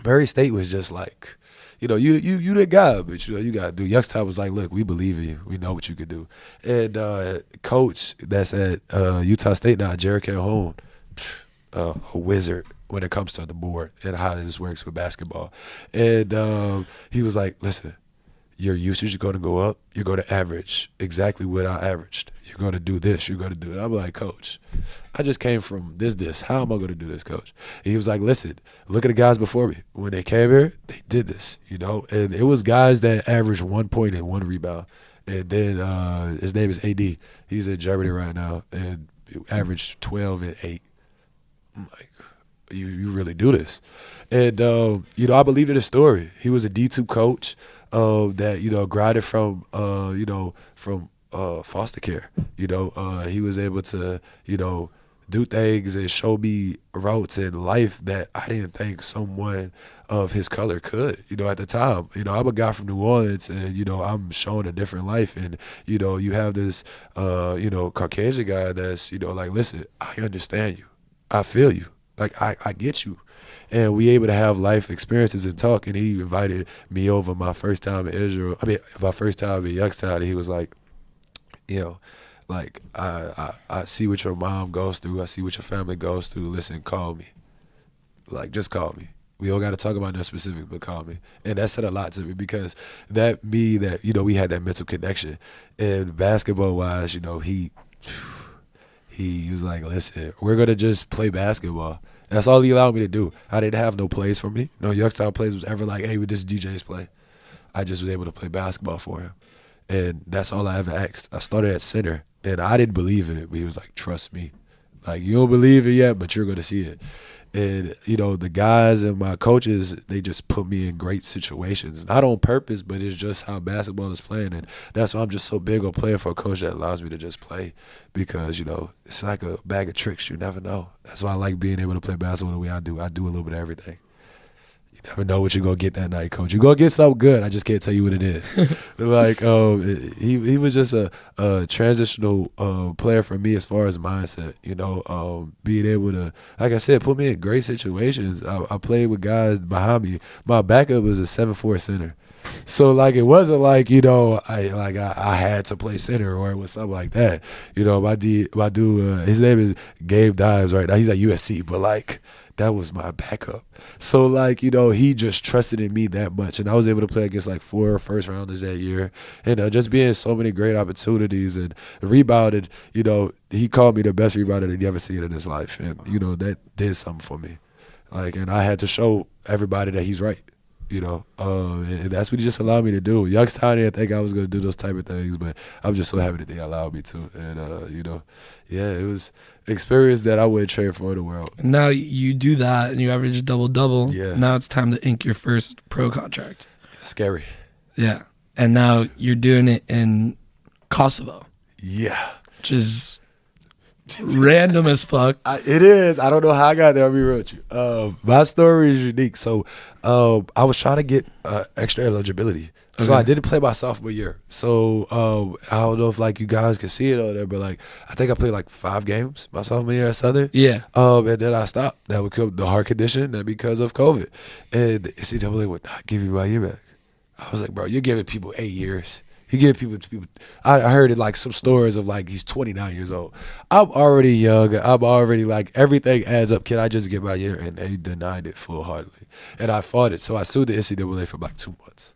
Murray State was just like, you the guy, but, you got to do. Youngstown was like, look, we believe in you. We know what you could do. And coach that's at Utah State now, Jerry Calhoun, a wizard when it comes to the board and how this works with basketball. And he was like, listen, your usage is going to go up. You're going to average exactly what I averaged. You're going to do this. You're going to do it. I'm like, coach, I just came from this. How am I going to do this, coach? And he was like, listen, look at the guys before me. When they came here, they did this, And it was guys that averaged 1 point and 1 rebound. And then his name is AD. He's in Germany right now and averaged 12 and 8. I'm like, you really do this. And, I believe in his story. He was a D2 coach that, grinded from foster care. He was able to, do things and show me routes in life that I didn't think someone of his color could, at the time. I'm a guy from New Orleans and, I'm showing a different life. And, you have this, Caucasian guy that's, like, listen, I understand you. I feel you. Like, I get you. And we able to have life experiences and talk. And he invited me over my first time in Israel. My first time in Youngstown. And he was like, like, I see what your mom goes through. I see what your family goes through. Listen, call me. Like, just call me. We don't got to talk about nothing specific, but call me. And that said a lot to me because we had that mental connection. And basketball-wise, he was like, listen, we're going to just play basketball. That's all he allowed me to do. I didn't have no plays for me. No Youngstown plays was ever like, hey, we just DJs play. I just was able to play basketball for him. And that's all I ever asked. I started at center, and I didn't believe in it, but he was like, trust me. Like, you don't believe it yet, but you're going to see it. And, the guys and my coaches, they just put me in great situations. Not on purpose, but it's just how basketball is playing. And that's why I'm just so big on playing for a coach that allows me to just play because, it's like a bag of tricks. You never know. That's why I like being able to play basketball the way I do. I do a little bit of everything. You never know what you're going to get that night, coach. You're going to get something good. I just can't tell you what it is. Like, he was just a transitional player for me as far as mindset, being able to, like I said, put me in great situations. I played with guys behind me. My backup was a 7'4" center. So, like, it wasn't like, I had to play center or it was something like that. My dude, his name is Gabe Dives right now. He's at USC, but, like, that was my backup. So, like, he just trusted in me that much. And I was able to play against, like, 4 first-rounders that year. And just being so many great opportunities and rebounded, he called me the best rebounder that he ever seen in his life. And, that did something for me. Like, and I had to show everybody that he's right. And that's what he just allowed me to do. Youngstown didn't think I was going to do those type of things, but I'm just so happy that they allowed me to. And, it was experience that I wouldn't trade for the world. Now you do that and you average a double-double. Yeah. Now it's time to ink your first pro contract. Scary. Yeah. And now you're doing it in Kosovo. Yeah. Which is random as fuck. It is. I don't know how I got there. I'll be real with you. My story is unique. So I was trying to get extra eligibility. So I didn't play my sophomore year. So I don't know if like you guys can see it over there, but like I think I played like 5 games my sophomore year at Southern. Yeah. And then I stopped. That would come the heart condition and because of COVID. And the NCAA would not give me my year back. I was like, bro, you're giving people 8 years. You give people. I heard it like some stories of like he's 29 years old. I'm already young. I'm already like everything adds up. Can I just get my year? And they denied it full-heartedly. And I fought it. So I sued the NCAA for like 2 months.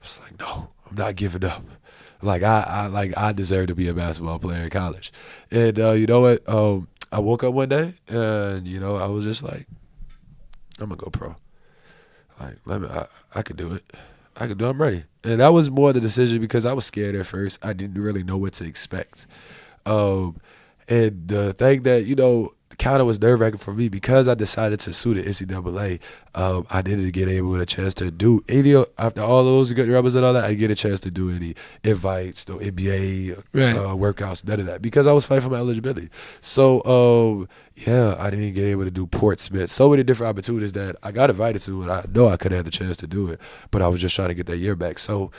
was like, no, I'm not giving up. Like I deserve to be a basketball player in college. And you know what? I woke up one day and I was just like, I'm gonna go pro. Like I could do it. I'm ready. And that was more the decision because I was scared at first. I didn't really know what to expect. And the thing that, kind of was nerve-wracking for me because I decided to sue the NCAA. I didn't get a chance to do any, after all those good rubbers and all that, I didn't get a chance to do any invites, no NBA workouts, none of that because I was fighting for my eligibility. So, I didn't get able to do Portsmouth. So many different opportunities that I got invited to, and I know I could have had the chance to do it, but I was just trying to get that year back. So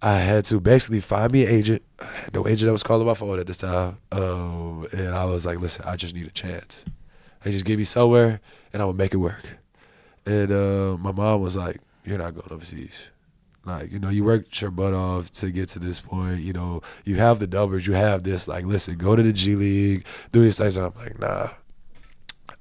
I had to basically find me an agent. I had no agent that was calling my phone at this time. And I was like, listen, I just need a chance. They just give me somewhere, and I would make it work. And my mom was like, you're not going overseas. Like, you worked your butt off to get to this point. You have the numbers. You have this. Like, listen, go to the G League, do these things. And I'm like, nah.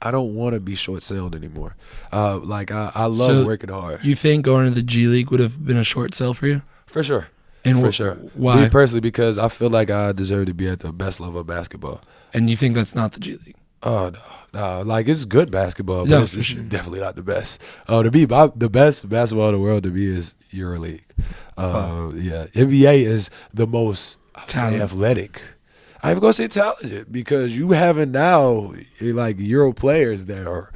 I don't want to be short-sold anymore. I love working hard. You think going to the G League would have been a short sell for you? For sure. And for sure. Why? Me personally, because I feel like I deserve to be at the best level of basketball. And you think that's not the G League? Oh, no. Like, it's good basketball, but No, it's definitely not the best. To me, the best basketball in the world to me is EuroLeague. Yeah. NBA is the most athletic. I ain't going to say talented because you having now, like, Euro players that are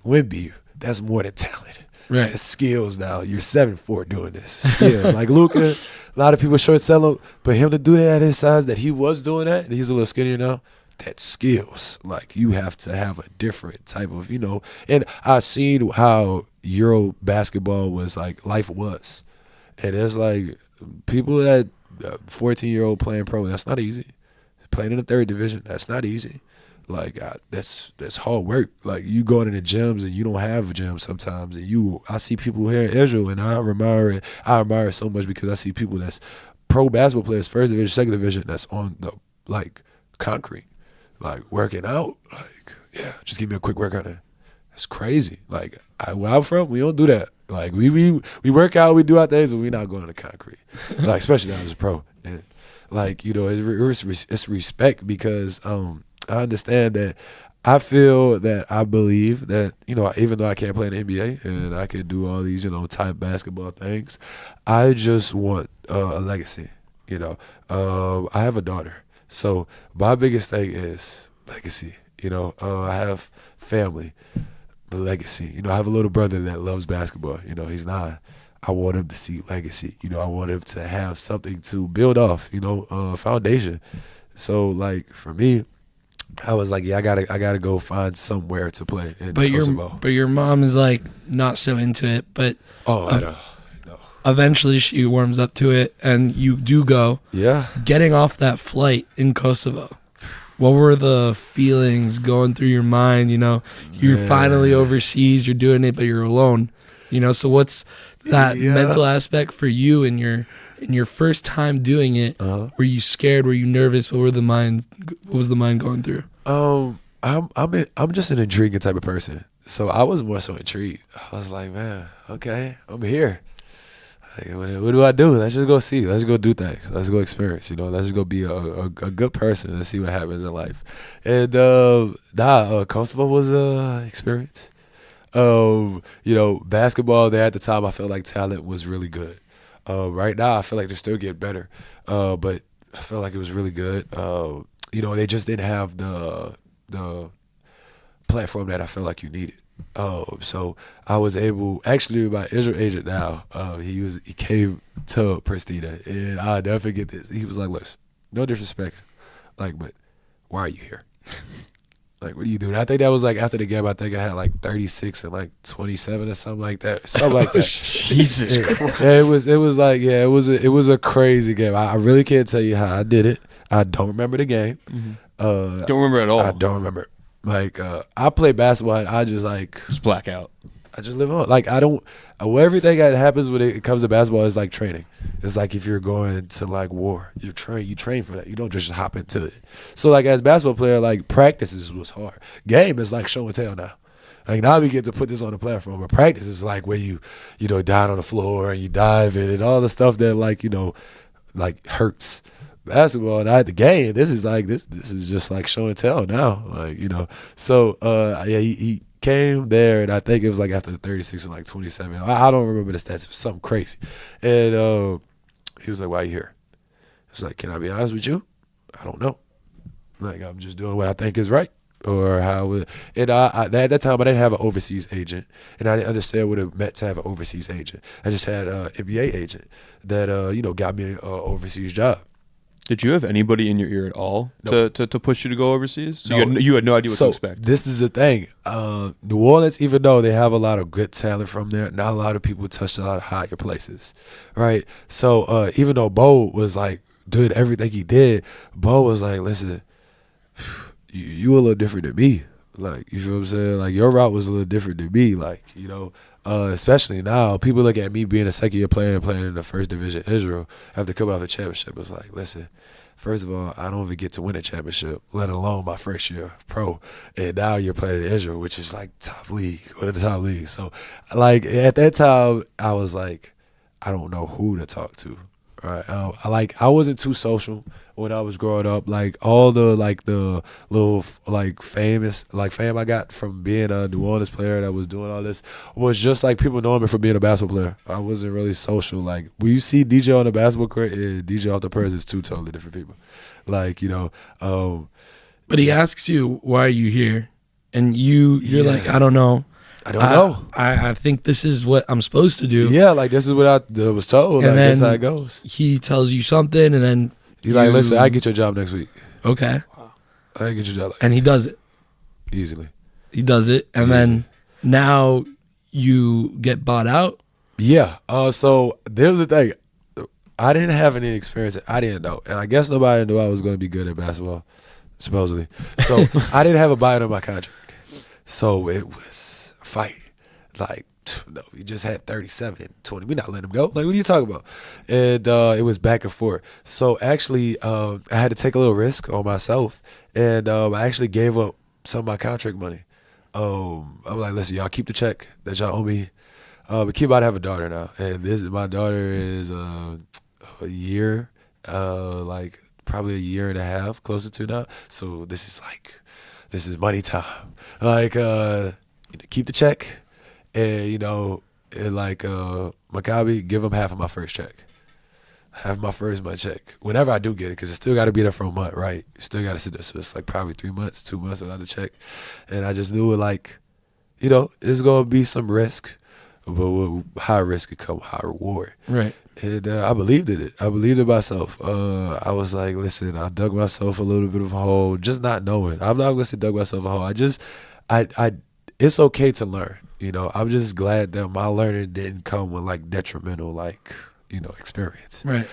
Wemby. That's more than talent. Right. That's skills now. You're 7'4" doing this. Skills. Like Luka, a lot of people short sell him, but him to do that at his size that he was doing that, and he's a little skinnier now, that's skills. Like, you have to have a different type of, and I've seen how Euro basketball was like, life was. And it's like, people that 14-year-old playing pro, that's not easy. Playing in the third division, that's not easy. Like, that's hard work. Like, you going in the gyms and you don't have a gym sometimes. And I see people here in Israel, and I admire it so much because I see people that's pro basketball players, first division, second division, that's on the, like, concrete, like, working out. Like, yeah, just give me a quick workout there. It's crazy. Like, where I'm from, we don't do that. Like, we work out, we do our things, but we're not going to the concrete. Like, especially now as a pro. And, like, it's respect because I understand that. I feel that I believe that, even though I can't play in the NBA and I can do all these, type basketball things, I just want a legacy. I have a daughter. So my biggest thing is legacy. I have family, the legacy. I have a little brother that loves basketball. He's 9. I want him to see legacy. I want him to have something to build off, foundation. So, like, for me, I was like, yeah, I gotta go find somewhere to play in Kosovo. But your mom is, like, not so into it. But I know. Eventually she warms up to it, and you do go. Yeah. Getting off that flight in Kosovo, what were the feelings going through your mind? You're finally overseas, you're doing it, but you're alone. So what's that mental aspect for you in your first time doing it? Were you scared? Were you nervous? What was the mind going through? I'm just an intriguing type of person. So I was more so intrigued. I was like, man, okay, I'm here. Like, what do I do? Let's just go see. Let's go do things. Let's go experience. Let's just go be a good person and see what happens in life. And Kosovo was an experience. Basketball there at the time, I felt like talent was really good. Right now, I feel like they're still getting better. But I felt like it was really good. They just didn't have the platform that I felt like you needed. So I was able, actually, my Israel agent now, he came to Pristina, and I'll never forget this. He was like, listen, no disrespect, like, but why are you here? Like, what are you doing? I think that was, like, after the game, I think I had, like, 36 and, like, 27 or something like that. Something like that. Jesus Christ. Yeah, it was a crazy game. I really can't tell you how I did it. I don't remember the game. Mm-hmm. Don't remember at all? I don't remember. Like, I play basketball and I just black out. I just live on. Like, I don't, everything that happens when it comes to basketball is like training. It's like if you're going to, like, war, you train for that. You don't just hop into it. So, like, as a basketball player, like, practices was hard. Game is like show and tell now. Like now we get to put this on the platform. But practice is like where you down on the floor and you dive in and all the stuff that like, like hurts. Basketball and at the game, this is like this is just like show and tell now. Like, So he came there and I think it was like after the 36 and like 27. I don't remember the stats. It was something crazy. And he was like, "Why are you here?" I was like, "Can I be honest with you? I don't know. Like I'm just doing what I think is right." Or how and I at that time I didn't have an overseas agent and I didn't understand what it meant to have an overseas agent. I just had an NBA agent that got me an overseas job. Did you have anybody in your ear at all No. to push you to go overseas? So No. you had no idea what to expect. This is the thing. New Orleans, even though they have a lot of good talent from there, not a lot of people touch a lot of higher places, right? So even though Bo was like did everything he did, Bo was like, "Listen, you a little different than me. Like, you feel what I'm saying? Like, your route was a little different than me. Like, especially now, people look at me being a second-year player and playing in the first division Israel after coming off a championship. It's like, listen, first of all, I don't even get to win a championship, let alone my first year of pro. And now you're playing in Israel, which is like top league, one of the top leagues. So, like, at that time, I was like, I don't know who to talk to. Right. I wasn't too social when I was growing up. Like all the little like fame I got from being a New Orleans player that was doing all this was just like people knowing me from being a basketball player. I wasn't really social. Like when you see DJ on the basketball court and DJ off the purse, it's two totally different people. Like But he asks you, "Why are you here?" And you're like, "I don't know. I don't know. I think this is what I'm supposed to do." Yeah, like this is what I was told. And like then that's how it goes. He tells you something, and then He's like, "Listen, I get your job next week. Okay. I get your job." And he does it. Easily. He does it, and then now you get bought out. Yeah. So there was the thing. I didn't have any experience. I didn't know, and I guess nobody knew I was going to be good at basketball, supposedly. So I didn't have a buyout on my contract. So it was a fight. Like, no, we just had 37 and 20. We're not letting him go. Like, what are you talking about? And it was back and forth. So actually, I had to take a little risk on myself, and I actually gave up some of my contract money. I was like, listen, y'all keep the check that y'all owe me. But keep about to have a daughter now, and my daughter is a year, like probably a year and a half, closer to now. So this is money time. Like, keep the check, and Maccabi, give them half of my first check. Half my first month check. Whenever I do get it, because it still got to be there for a month, right? You still got to sit there. So it's like probably 2 months without a check. And I just knew it like, it's going to be some risk. But with high risk could come high reward. Right. And I believed in it. I believed in myself. I was like, listen, I dug myself a little bit of a hole, just not knowing. I'm not going to say dug myself a hole. It's okay to learn. I'm just glad that my learning didn't come with like detrimental, like, experience. Right.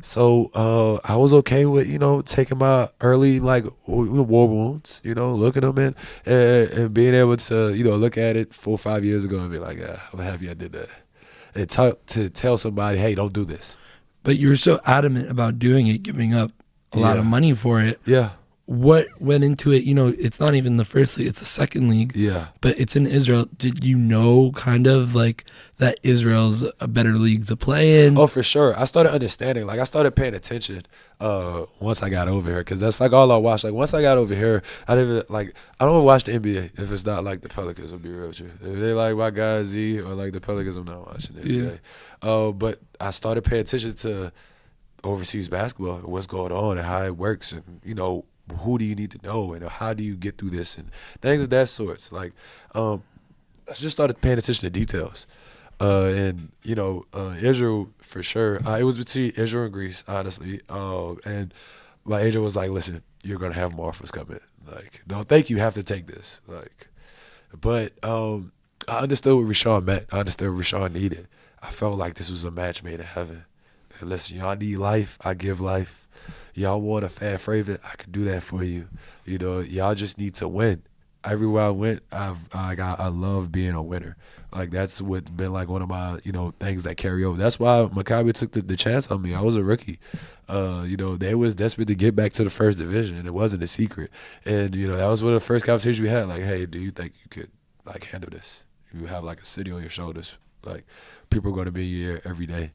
So I was okay with, taking my early, like, war wounds, looking them in and being able to, look at it 4 or 5 years ago and be like, yeah, I'm happy I did that. And to tell somebody, hey, don't do this. But you were so adamant about doing it, giving up a lot of money for it. Yeah. What went into it? It's not even the first league, it's the second league. Yeah. But it's in Israel. Did you know kind of like that Israel's a better league to play in? Oh, for sure. I started understanding. Like, I started paying attention once I got over here, because that's like all I watched. Like, once I got over here, I don't watch the NBA if it's not like the Pelicans, I'll be real with you. If they like my guy Z or like the Pelicans, I'm not watching the NBA. Yeah. But I started paying attention to overseas basketball and what's going on and how it works, and, who do you need to know and how do you get through this and things of that sort. Like, I just started paying attention to details. Israel, for sure. It was between Israel and Greece, honestly. And my agent was like, listen, you're going to have more offers coming. Like, don't think you have to take this. Like, but I understood what Rishon meant. I understood what Rishon needed. I felt like this was a match made in heaven. And listen, y'all need life, I give life. Y'all want a fan favorite, I can do that for you. Y'all just need to win. everywhere I went, I love being a winner. Like that's what been like one of my things that carry over. That's why Maccabi took the chance on me. I was a rookie. They was desperate to get back to the first division, and it wasn't a secret. And that was one of the first conversations we had. Like, hey, do you think you could like handle this? You have like a city on your shoulders. Like people are going to be here every day.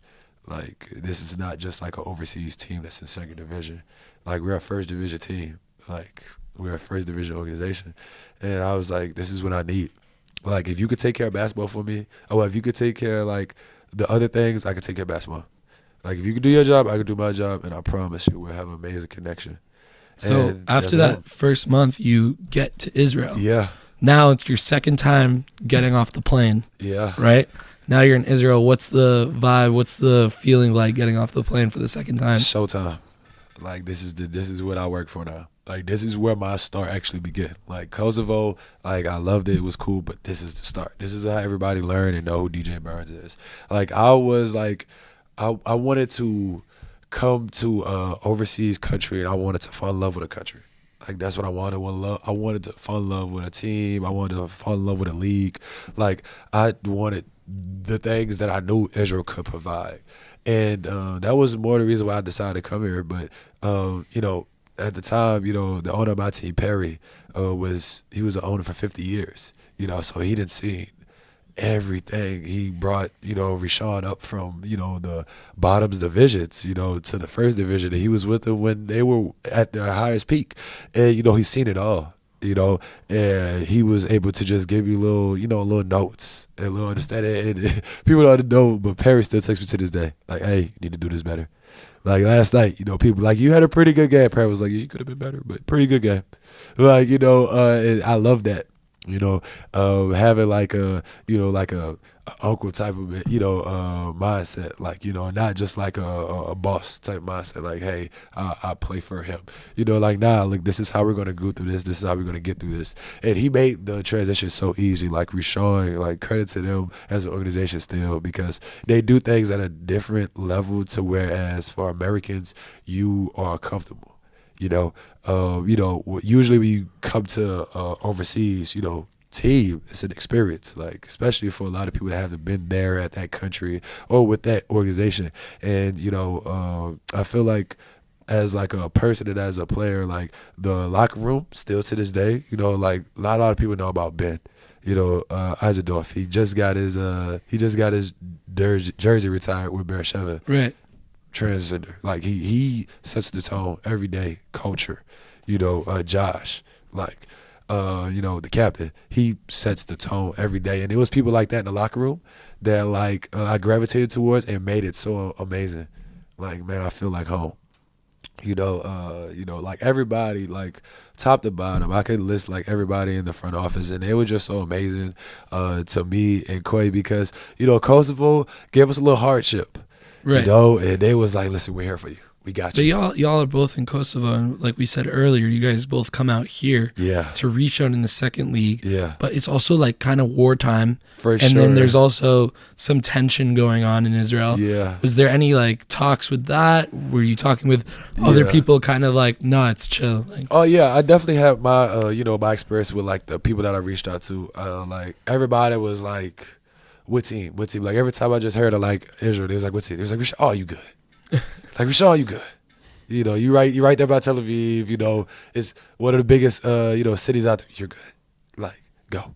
Like this is not just like an overseas team that's in second division. Like we're a first division team. Like we're a first division organization. And I was like, this is what I need. Like if you could take care of basketball for me, or if you could take care of like the other things, I could take care of basketball. Like if you could do your job, I could do my job, and I promise you we'll have an amazing connection. So And after that first month, you get to Israel. Yeah. Now it's your second time getting off the plane. Yeah. Right? Now you're in Israel. What's the vibe? What's the feeling like getting off the plane for the second time? Showtime. Like this is what I work for now. Like this is where my start actually began. Like Kosovo, like I loved it. It was cool, but this is the start. This is how everybody learn and know who DJ Burns is. Like I was like, I wanted to come to overseas country, and I wanted to fall in love with a country. Like that's what I wanted. I wanted to fall in love with a team. I wanted to fall in love with a league. Like I wanted the things that I knew Israel could provide. And that was more the reason why I decided to come here. But, at the time, the owner of my team, Perry, was the owner for 50 years, so he didn't see everything. He brought, Rishon up from, the bottoms divisions, to the first division. And he was with them when they were at their highest peak. And, he's seen it all. And he was able to just give you little notes and a little understanding. And people don't know, but Perry still texts me to this day, like, hey, you need to do this better. Like last night, people like, you had a pretty good game. Perry was like, yeah, you could have been better, but pretty good game. Like, and I love that. Having like a uncle type of mindset, like not just like a boss type mindset, like hey, I play for him, like nah, like this is how we're gonna go through this is how we're gonna get through this. And he made the transition so easy. Like Rishon, like credit to them as an organization still, because they do things at a different level to whereas for Americans you are comfortable. Usually when you come to overseas, team, it's an experience, like especially for a lot of people that haven't been there at that country or with that organization. And I feel like as like a person and as a player, like the locker room still to this day, like not a lot of people know about Ben. Izadorf, he just got his jersey retired with Beersheba. Right. Transgender, like he sets the tone every day. Culture, Josh, like the captain, he sets the tone every day. And it was people like that in the locker room that like I gravitated towards and made it so amazing. Like man, I feel like home. Like everybody, like top to bottom, I could list like everybody in the front office, and they were just so amazing to me and Quay because Kosovo gave us a little hardship. Right. And they was like, listen, we're here for you. We got you. But y'all are both in Kosovo, and like we said earlier, you guys both come out here to Rishon in the second league. Yeah. But it's also like kind of wartime. For sure. And then there's also some tension going on in Israel. Yeah. Was there any like talks with that? Were you talking with other people kind of like, no, it's chill? Like, oh yeah, I definitely have my my experience with like the people that I reached out to. Like everybody was like, what team? Like every time I just heard of like Israel, they was like, what team? They was like, Rishon, oh, you good. Like Rishon, you good. You right there by Tel Aviv, it's one of the biggest cities out there. You're good. Like, go.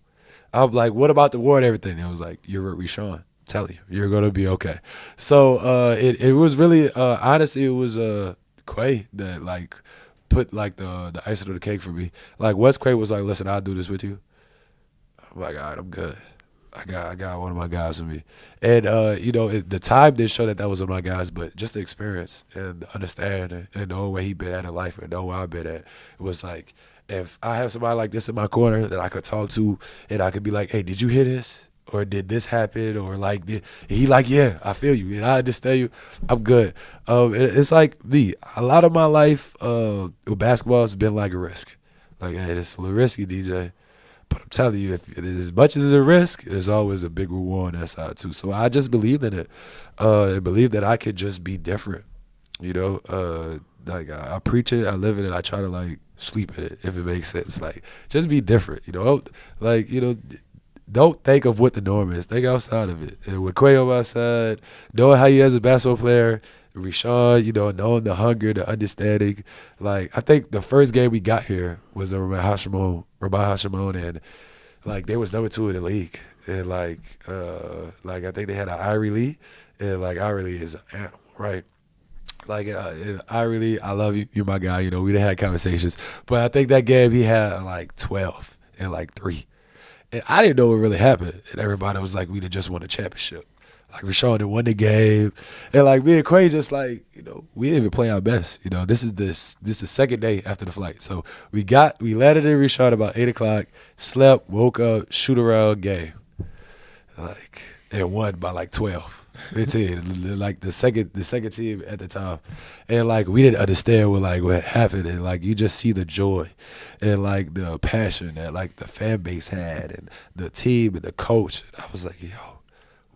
I'm like, what about the war and everything? It was like, you're at Rishon. Tell you, you're gonna be okay. So it was really honestly it was Quay that like put like the icing on the cake for me. Like West Quay was like, listen, I'll do this with you. I'm like, all right, I'm good. I got one of my guys with me. And, the time didn't show that was one of my guys, but just the experience and the understanding and the whole way he been at in life and the whole way I've been at, it was like, if I have somebody like this in my corner that I could talk to and I could be like, hey, did you hear this? Or did this happen? Or like, he like, yeah, I feel you. And I understand you. I'm good. It's like me. A lot of my life with basketball has been like a risk. Like, hey, this is a little risky, DJ. But I'm telling you, if as much as it's a risk, there's always a big reward on that side too. So I just believed in it. I believed that I could just be different. like I preach it, I live in it, I try to like sleep in it if it makes sense. Like just be different, you know. Like you know, don't think of what the norm is. Think outside of it. And with Quay on my side, knowing how he is as a basketball player, Rishon, you know, knowing the hunger, the understanding. Like I think the first game we got here was a Rabbi Hashimon, and like they was number 2 in the league. And like I think they had an Irie Lee, and like Irie Lee is an animal, right? Like Irie Lee, I love you, you're my guy. You know, we done had conversations, but I think that game he had like 12 and like 3, and I didn't know what really happened. And everybody was like, we done just won a championship. Like Rishon had won the game, and like me and Quay just like, you know, we didn't even play our best. You know, this is the second day after the flight, so we landed in Rishon about 8 o'clock, slept, woke up, shoot around, game. Like and won by like 12, 15, like the second team at the time, and like we didn't understand what happened, and like you just see the joy, and like the passion that like the fan base had, and the team and the coach. And I was like, yo,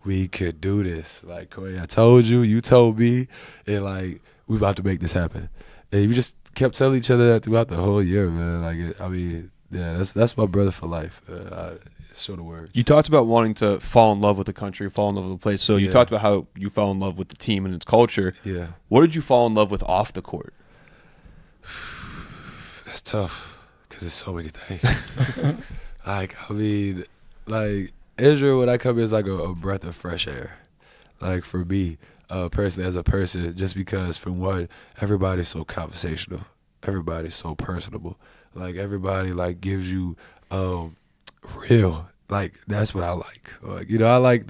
we could do this. Like Corey, I told you, you told me, and like we about to make this happen. And we just kept telling each other that throughout the whole year, man. Like I mean, yeah, that's my brother for life. Sort of words. You talked about wanting to fall in love with the country, fall in love with the place. So you talked about how you fell in love with the team and its culture. Yeah. What did you fall in love with off the court? That's tough because there's so many things. Like, I mean, like, Israel, when I come here, is like a breath of fresh air. Like, for me, personally, as a person, just because, from one, everybody's so conversational. Everybody's so personable. Like, everybody, like, gives you real. Like, that's what I like. You know, I like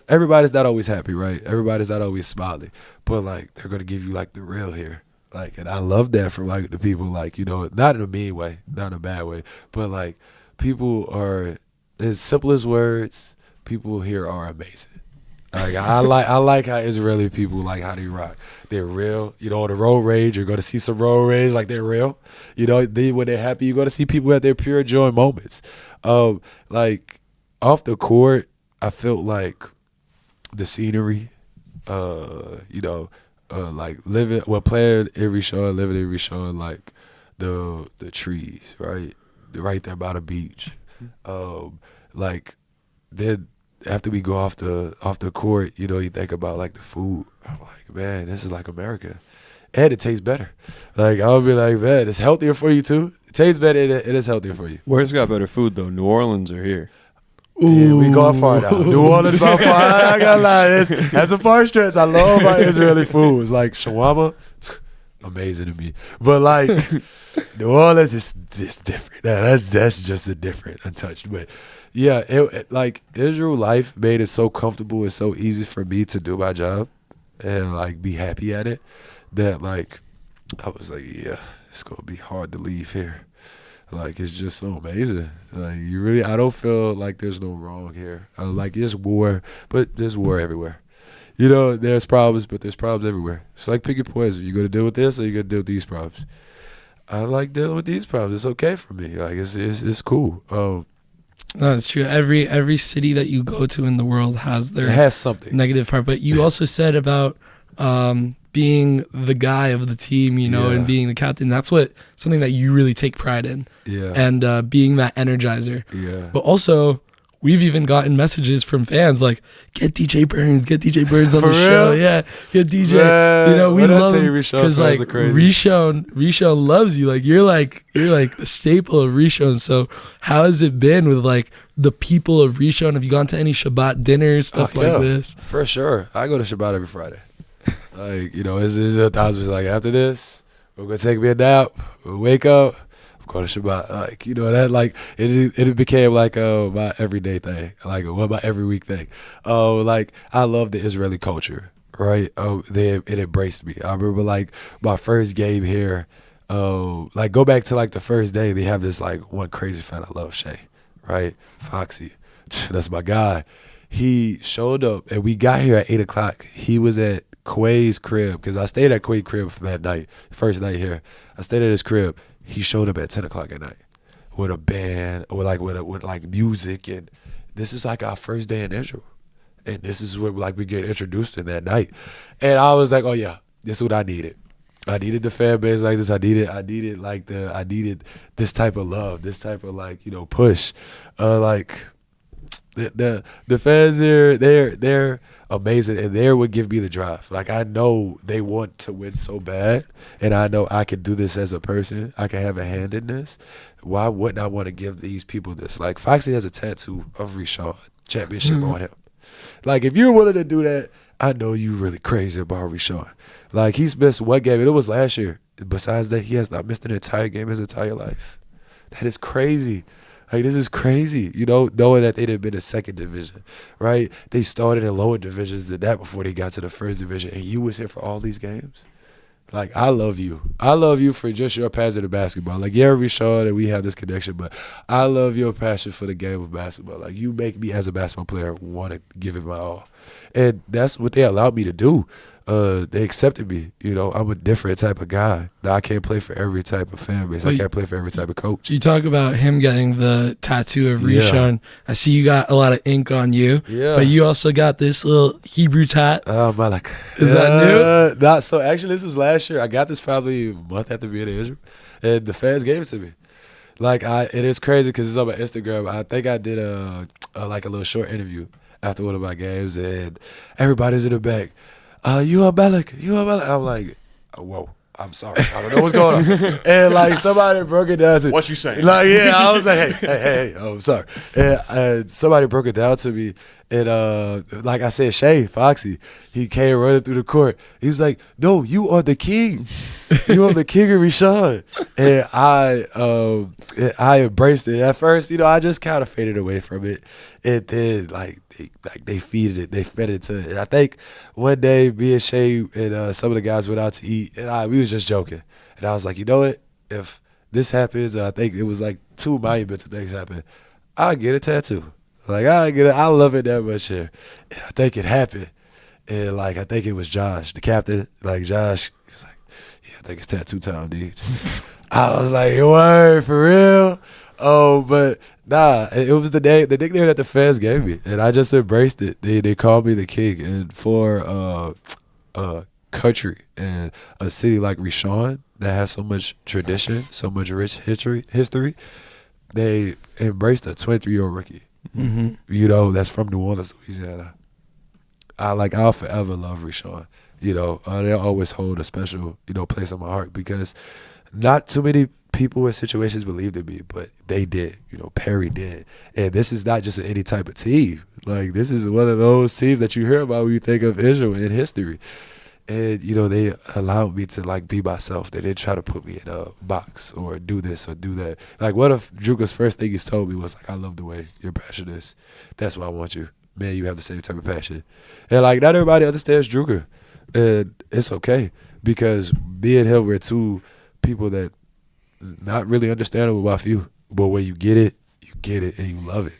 everybody's not always happy, right? Everybody's not always smiling. But, like, they're going to give you, like, the real here. Like, and I love that from, like, the people, like, you know, not in a mean way, not in a bad way, but, like, people are, as simple as words, people here are amazing. Like, I like how Israeli people, like, how they rock. They're real. You know, on the road rage, you're going to see some road rage, like, they're real. You know, when they're happy, you're going to see people at their pure joy moments. Like, off the court, I felt like the scenery, like playing in Rishon, living in Rishon, like the trees, right there by the beach. Like then after we go off the court, you know, you think about like the food. I'm like, man, this is like America, and it tastes better. Like I'll be like, man, it's healthier for you too. It tastes better. It is healthier for you. Where's got better food though, New Orleans or here? Yeah, we going far now. New Orleans by far. I ain't gonna lie. That's a far stretch. I love my Israeli food. It's like shawarma, amazing to me. But like New Orleans is different. That's just a different, untouched. But yeah, it like Israel life made it so comfortable and so easy for me to do my job and like be happy at it that like I was like, yeah, it's gonna be hard to leave here. Like, it's just so amazing. Like, I don't feel like there's no wrong here. Like, there's war, but there's war everywhere. You know, there's problems, but there's problems everywhere. It's like pick your poison. You going to deal with this or you going to deal with these problems? I like dealing with these problems. It's okay for me. Like, it's cool. No, it's true. Every city that you go to in the world has their it has something negative part. But you also said about being the guy of the team, you know, and being the captain. That's something that you really take pride in. Yeah. And being that energizer. Yeah. But also, we've even gotten messages from fans like, get DJ Burns on For the show. real? Yeah, get DJ. Man, you know, we love him because like Rishon loves you. Like you're like the staple of Rishon. So how has it been with like the people of Rishon? Have you gone to any Shabbat dinners, stuff like this? For sure. I go to Shabbat every Friday. Like, you know, it's 1,000%. Like, after this, we're going to take me a nap. We'll wake up. I'm going to Shabbat. Like, you know, that, like, it became, like, my everyday thing. Like, my every week thing. Like, I love the Israeli culture, right? It embraced me. I remember, like, my first game here, like, go back to, like, the first day. They have this, like, one crazy fan I love, Shay, right? Foxy. That's my guy. He showed up, and we got here at 8 o'clock. He was at Quay's crib, because I stayed at Quay's crib for that night, first night here. I stayed at his crib. He showed up at 10 o'clock at night with a band, or like with music, and this is like our first day in Israel, and this is where like we get introduced in that night, and I was like, oh yeah, this is what I needed. I needed the fan base like this. I needed this type of love, this type of like, you know, push. Like the fans here, they're amazing, and they would give me the drive. Like I know they want to win so bad, and I know I can do this as a person. I can have a hand in this. Why wouldn't I want to give these people this? Like Foxy has a tattoo of Rishon championship on him. Like if you're willing to do that, I know you really crazy about Rishon. Like he's missed one game, and it was last year. Besides that, he has not missed an entire game his entire life. That is crazy. Like this is crazy, you know, knowing that they didn't been in second division, right? They started in lower divisions than that before they got to the first division, and you was here for all these games. Like I love you. I love you for just your passion to basketball. Like yeah, Rishon, and we have this connection, but I love your passion for the game of basketball. Like you make me as a basketball player want to give it my all, and that's what they allowed me to do. They accepted me. You know, I'm a different type of guy. Now I can't play for every type of fan base. I can't play for every type of coach. You talk about him getting the tattoo of Rishon. Yeah. I see you got a lot of ink on you. Yeah. But you also got this little Hebrew tat. Oh, Malak. Is that new? So actually, this was last year. I got this probably a month after being in Israel, and the fans gave it to me. Like it is crazy because it's on my Instagram. I think I did a little short interview after one of my games, and everybody's in the back. You are Balak. I'm like, whoa, I'm sorry. I don't know what's going on. And like somebody broke it down to me. What you saying? Like, yeah, I was like, hey, oh, I'm sorry. And somebody broke it down to me. And like I said, Foxy, he came running through the court. He was like, no, you are the king. You are the king of Rishon. And I embraced it. At first, you know, I just kind of faded away from it. And then they fed it to it. And I think one day me and Shay and some of the guys went out to eat, and we was just joking. And I was like, you know what? If this happens, I think it was like 2 monumental things happen. I'll get a tattoo. Like I love it that much here. And I think it happened. And like I think it was Josh, the captain. Like Josh, he was like, yeah, I think it's tattoo time, dude. I was like, word, for real? Oh, but nah, it was the nickname that the fans gave me, and I just embraced it. They called me the king, and for a country and a city like Rishon that has so much tradition, so much rich history, they embraced a 23-year-old rookie. Mm-hmm. You know, that's from New Orleans, Louisiana. I'll forever love Rishon. You know, they'll always hold a special, you know, place in my heart because not too many people in situations believed in me, but they did. You know, Perry did. And this is not just any type of team. Like, this is one of those teams that you hear about when you think of Israel in history. And, you know, they allowed me to, like, be myself. They didn't try to put me in a box or do this or do that. Like, what if Druka's first thing he's told me was, like, I love the way your passion is. That's why I want you. Man, you have the same type of passion. And, like, not everybody understands Druka. And it's okay because me and him were two people that not really understandable about you. But when you get it, and you love it.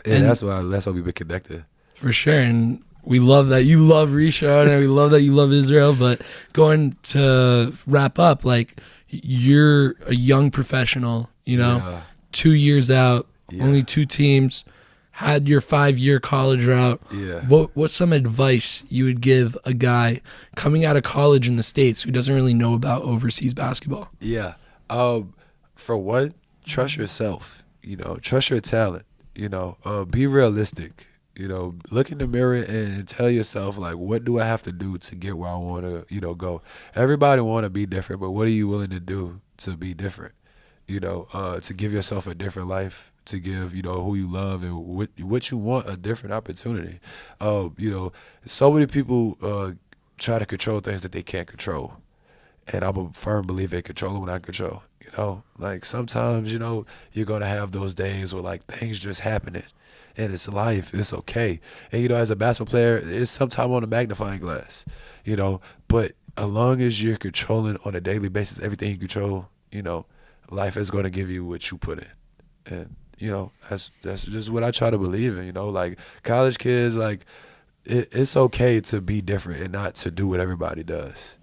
And that's why we've been connected. For sure. And we love that you love Rishon, and we love that you love Israel. But going to wrap up, like, you're a young professional, you know, 2 years out, only 2 teams, had your 5-year college route. Yeah. What's some advice you would give a guy coming out of college in the States who doesn't really know about overseas basketball? Yeah. For one, trust yourself, you know, trust your talent, you know, be realistic. You know, look in the mirror and tell yourself, like, what do I have to do to get where I want to, you know, go? Everybody want to be different, but what are you willing to do to be different? You know, to give yourself a different life, to give, you know, who you love and what you want a different opportunity. You know, so many people try to control things that they can't control. And I'm a firm believer in controlling what I control. You know, like sometimes, you know, you're going to have those days where, like, things just happening. And it's life. It's okay. And, you know, as a basketball player, it's sometimes on a magnifying glass, you know. But as long as you're controlling on a daily basis everything you control, you know, life is going to give you what you put in. And, you know, that's just what I try to believe in, you know. Like, college kids, like, it's okay to be different and not to do what everybody does.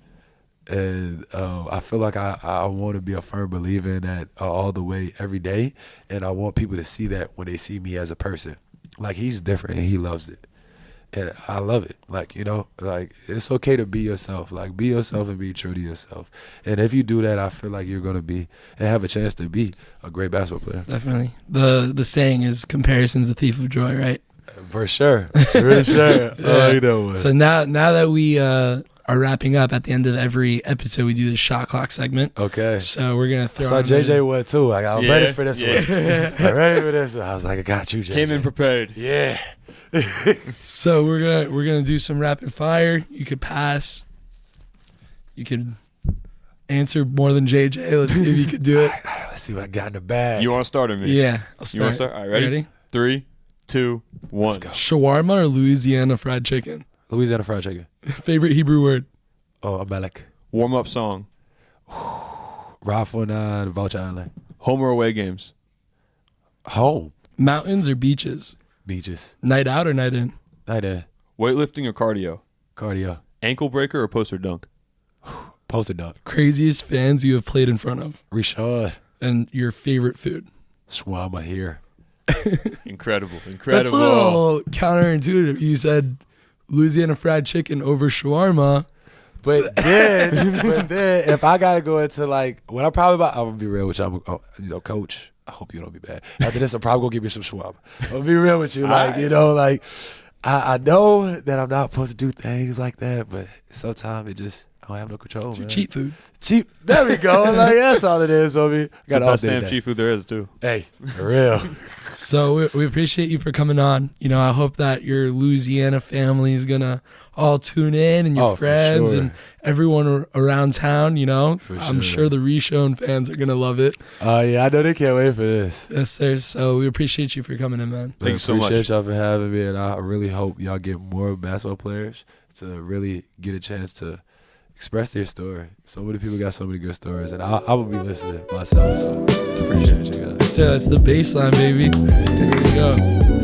And I feel like I want to be a firm believer in that all the way every day. And I want people to see that when they see me as a person. Like, he's different and he loves it. And I love it. Like, you know, like it's okay to be yourself. Like be yourself and be true to yourself. And if you do that, I feel like you're gonna be and have a chance to be a great basketball player. Definitely. The saying is comparison's the thief of joy, right? For sure. For sure. I like that one. So now that we are wrapping up, at the end of every episode we do the shot clock segment. Okay. So we're gonna throw. I saw JJ one too. Like I was ready for this one. I'm ready for this one. I was like, I got you, JJ. Came in prepared. Yeah. So we're gonna do some rapid fire. You could pass. You could answer more than JJ. Let's see if you could do it. Let's see what I got in the bag. You want to start or me? Yeah, I'll start. You want to start? All right, ready? 3, 2, 1. Let's go. Shawarma or Louisiana fried chicken? Louisiana fried chicken. Favorite Hebrew word? Oh, Amalek. Warm up song. Rafa 9, Vulture Island. Home or away games? Home. Mountains or beaches? Beaches. Night out or night in? Night in. Weightlifting or cardio? Cardio. Ankle breaker or poster dunk? Poster dunk. Craziest fans you have played in front of? Rishon. And your favorite food? Shawarma here. Incredible. That's a little counterintuitive. You said Louisiana fried chicken over shawarma. But then, if I gotta go into like, what I'm probably about, I'm gonna be real with you. Coach, I hope you don't be bad. After this, I'm probably gonna give you some shawarma. I'm gonna be real with you. Like, you know, like, I know that I'm not supposed to do things like that, but sometimes I don't have no control, man. Cheap food. Cheap. There we go. Like, that's all it is, homie. Got all damn cheap food there is, too. Hey, for real. So we appreciate you for coming on. You know, I hope that your Louisiana family is going to all tune in and your friends and everyone around town, you know. I'm sure the Rishon fans are going to love it. Yeah, I know they can't wait for this. Yes, sir. So we appreciate you for coming in, man. Thank you so much. Appreciate y'all for having me, and I really hope y'all get more basketball players to really get a chance to express their story. So many people got so many good stories, and I will be listening myself. So appreciate you guys. Yes, sir. That's the baseline, baby. Here we go.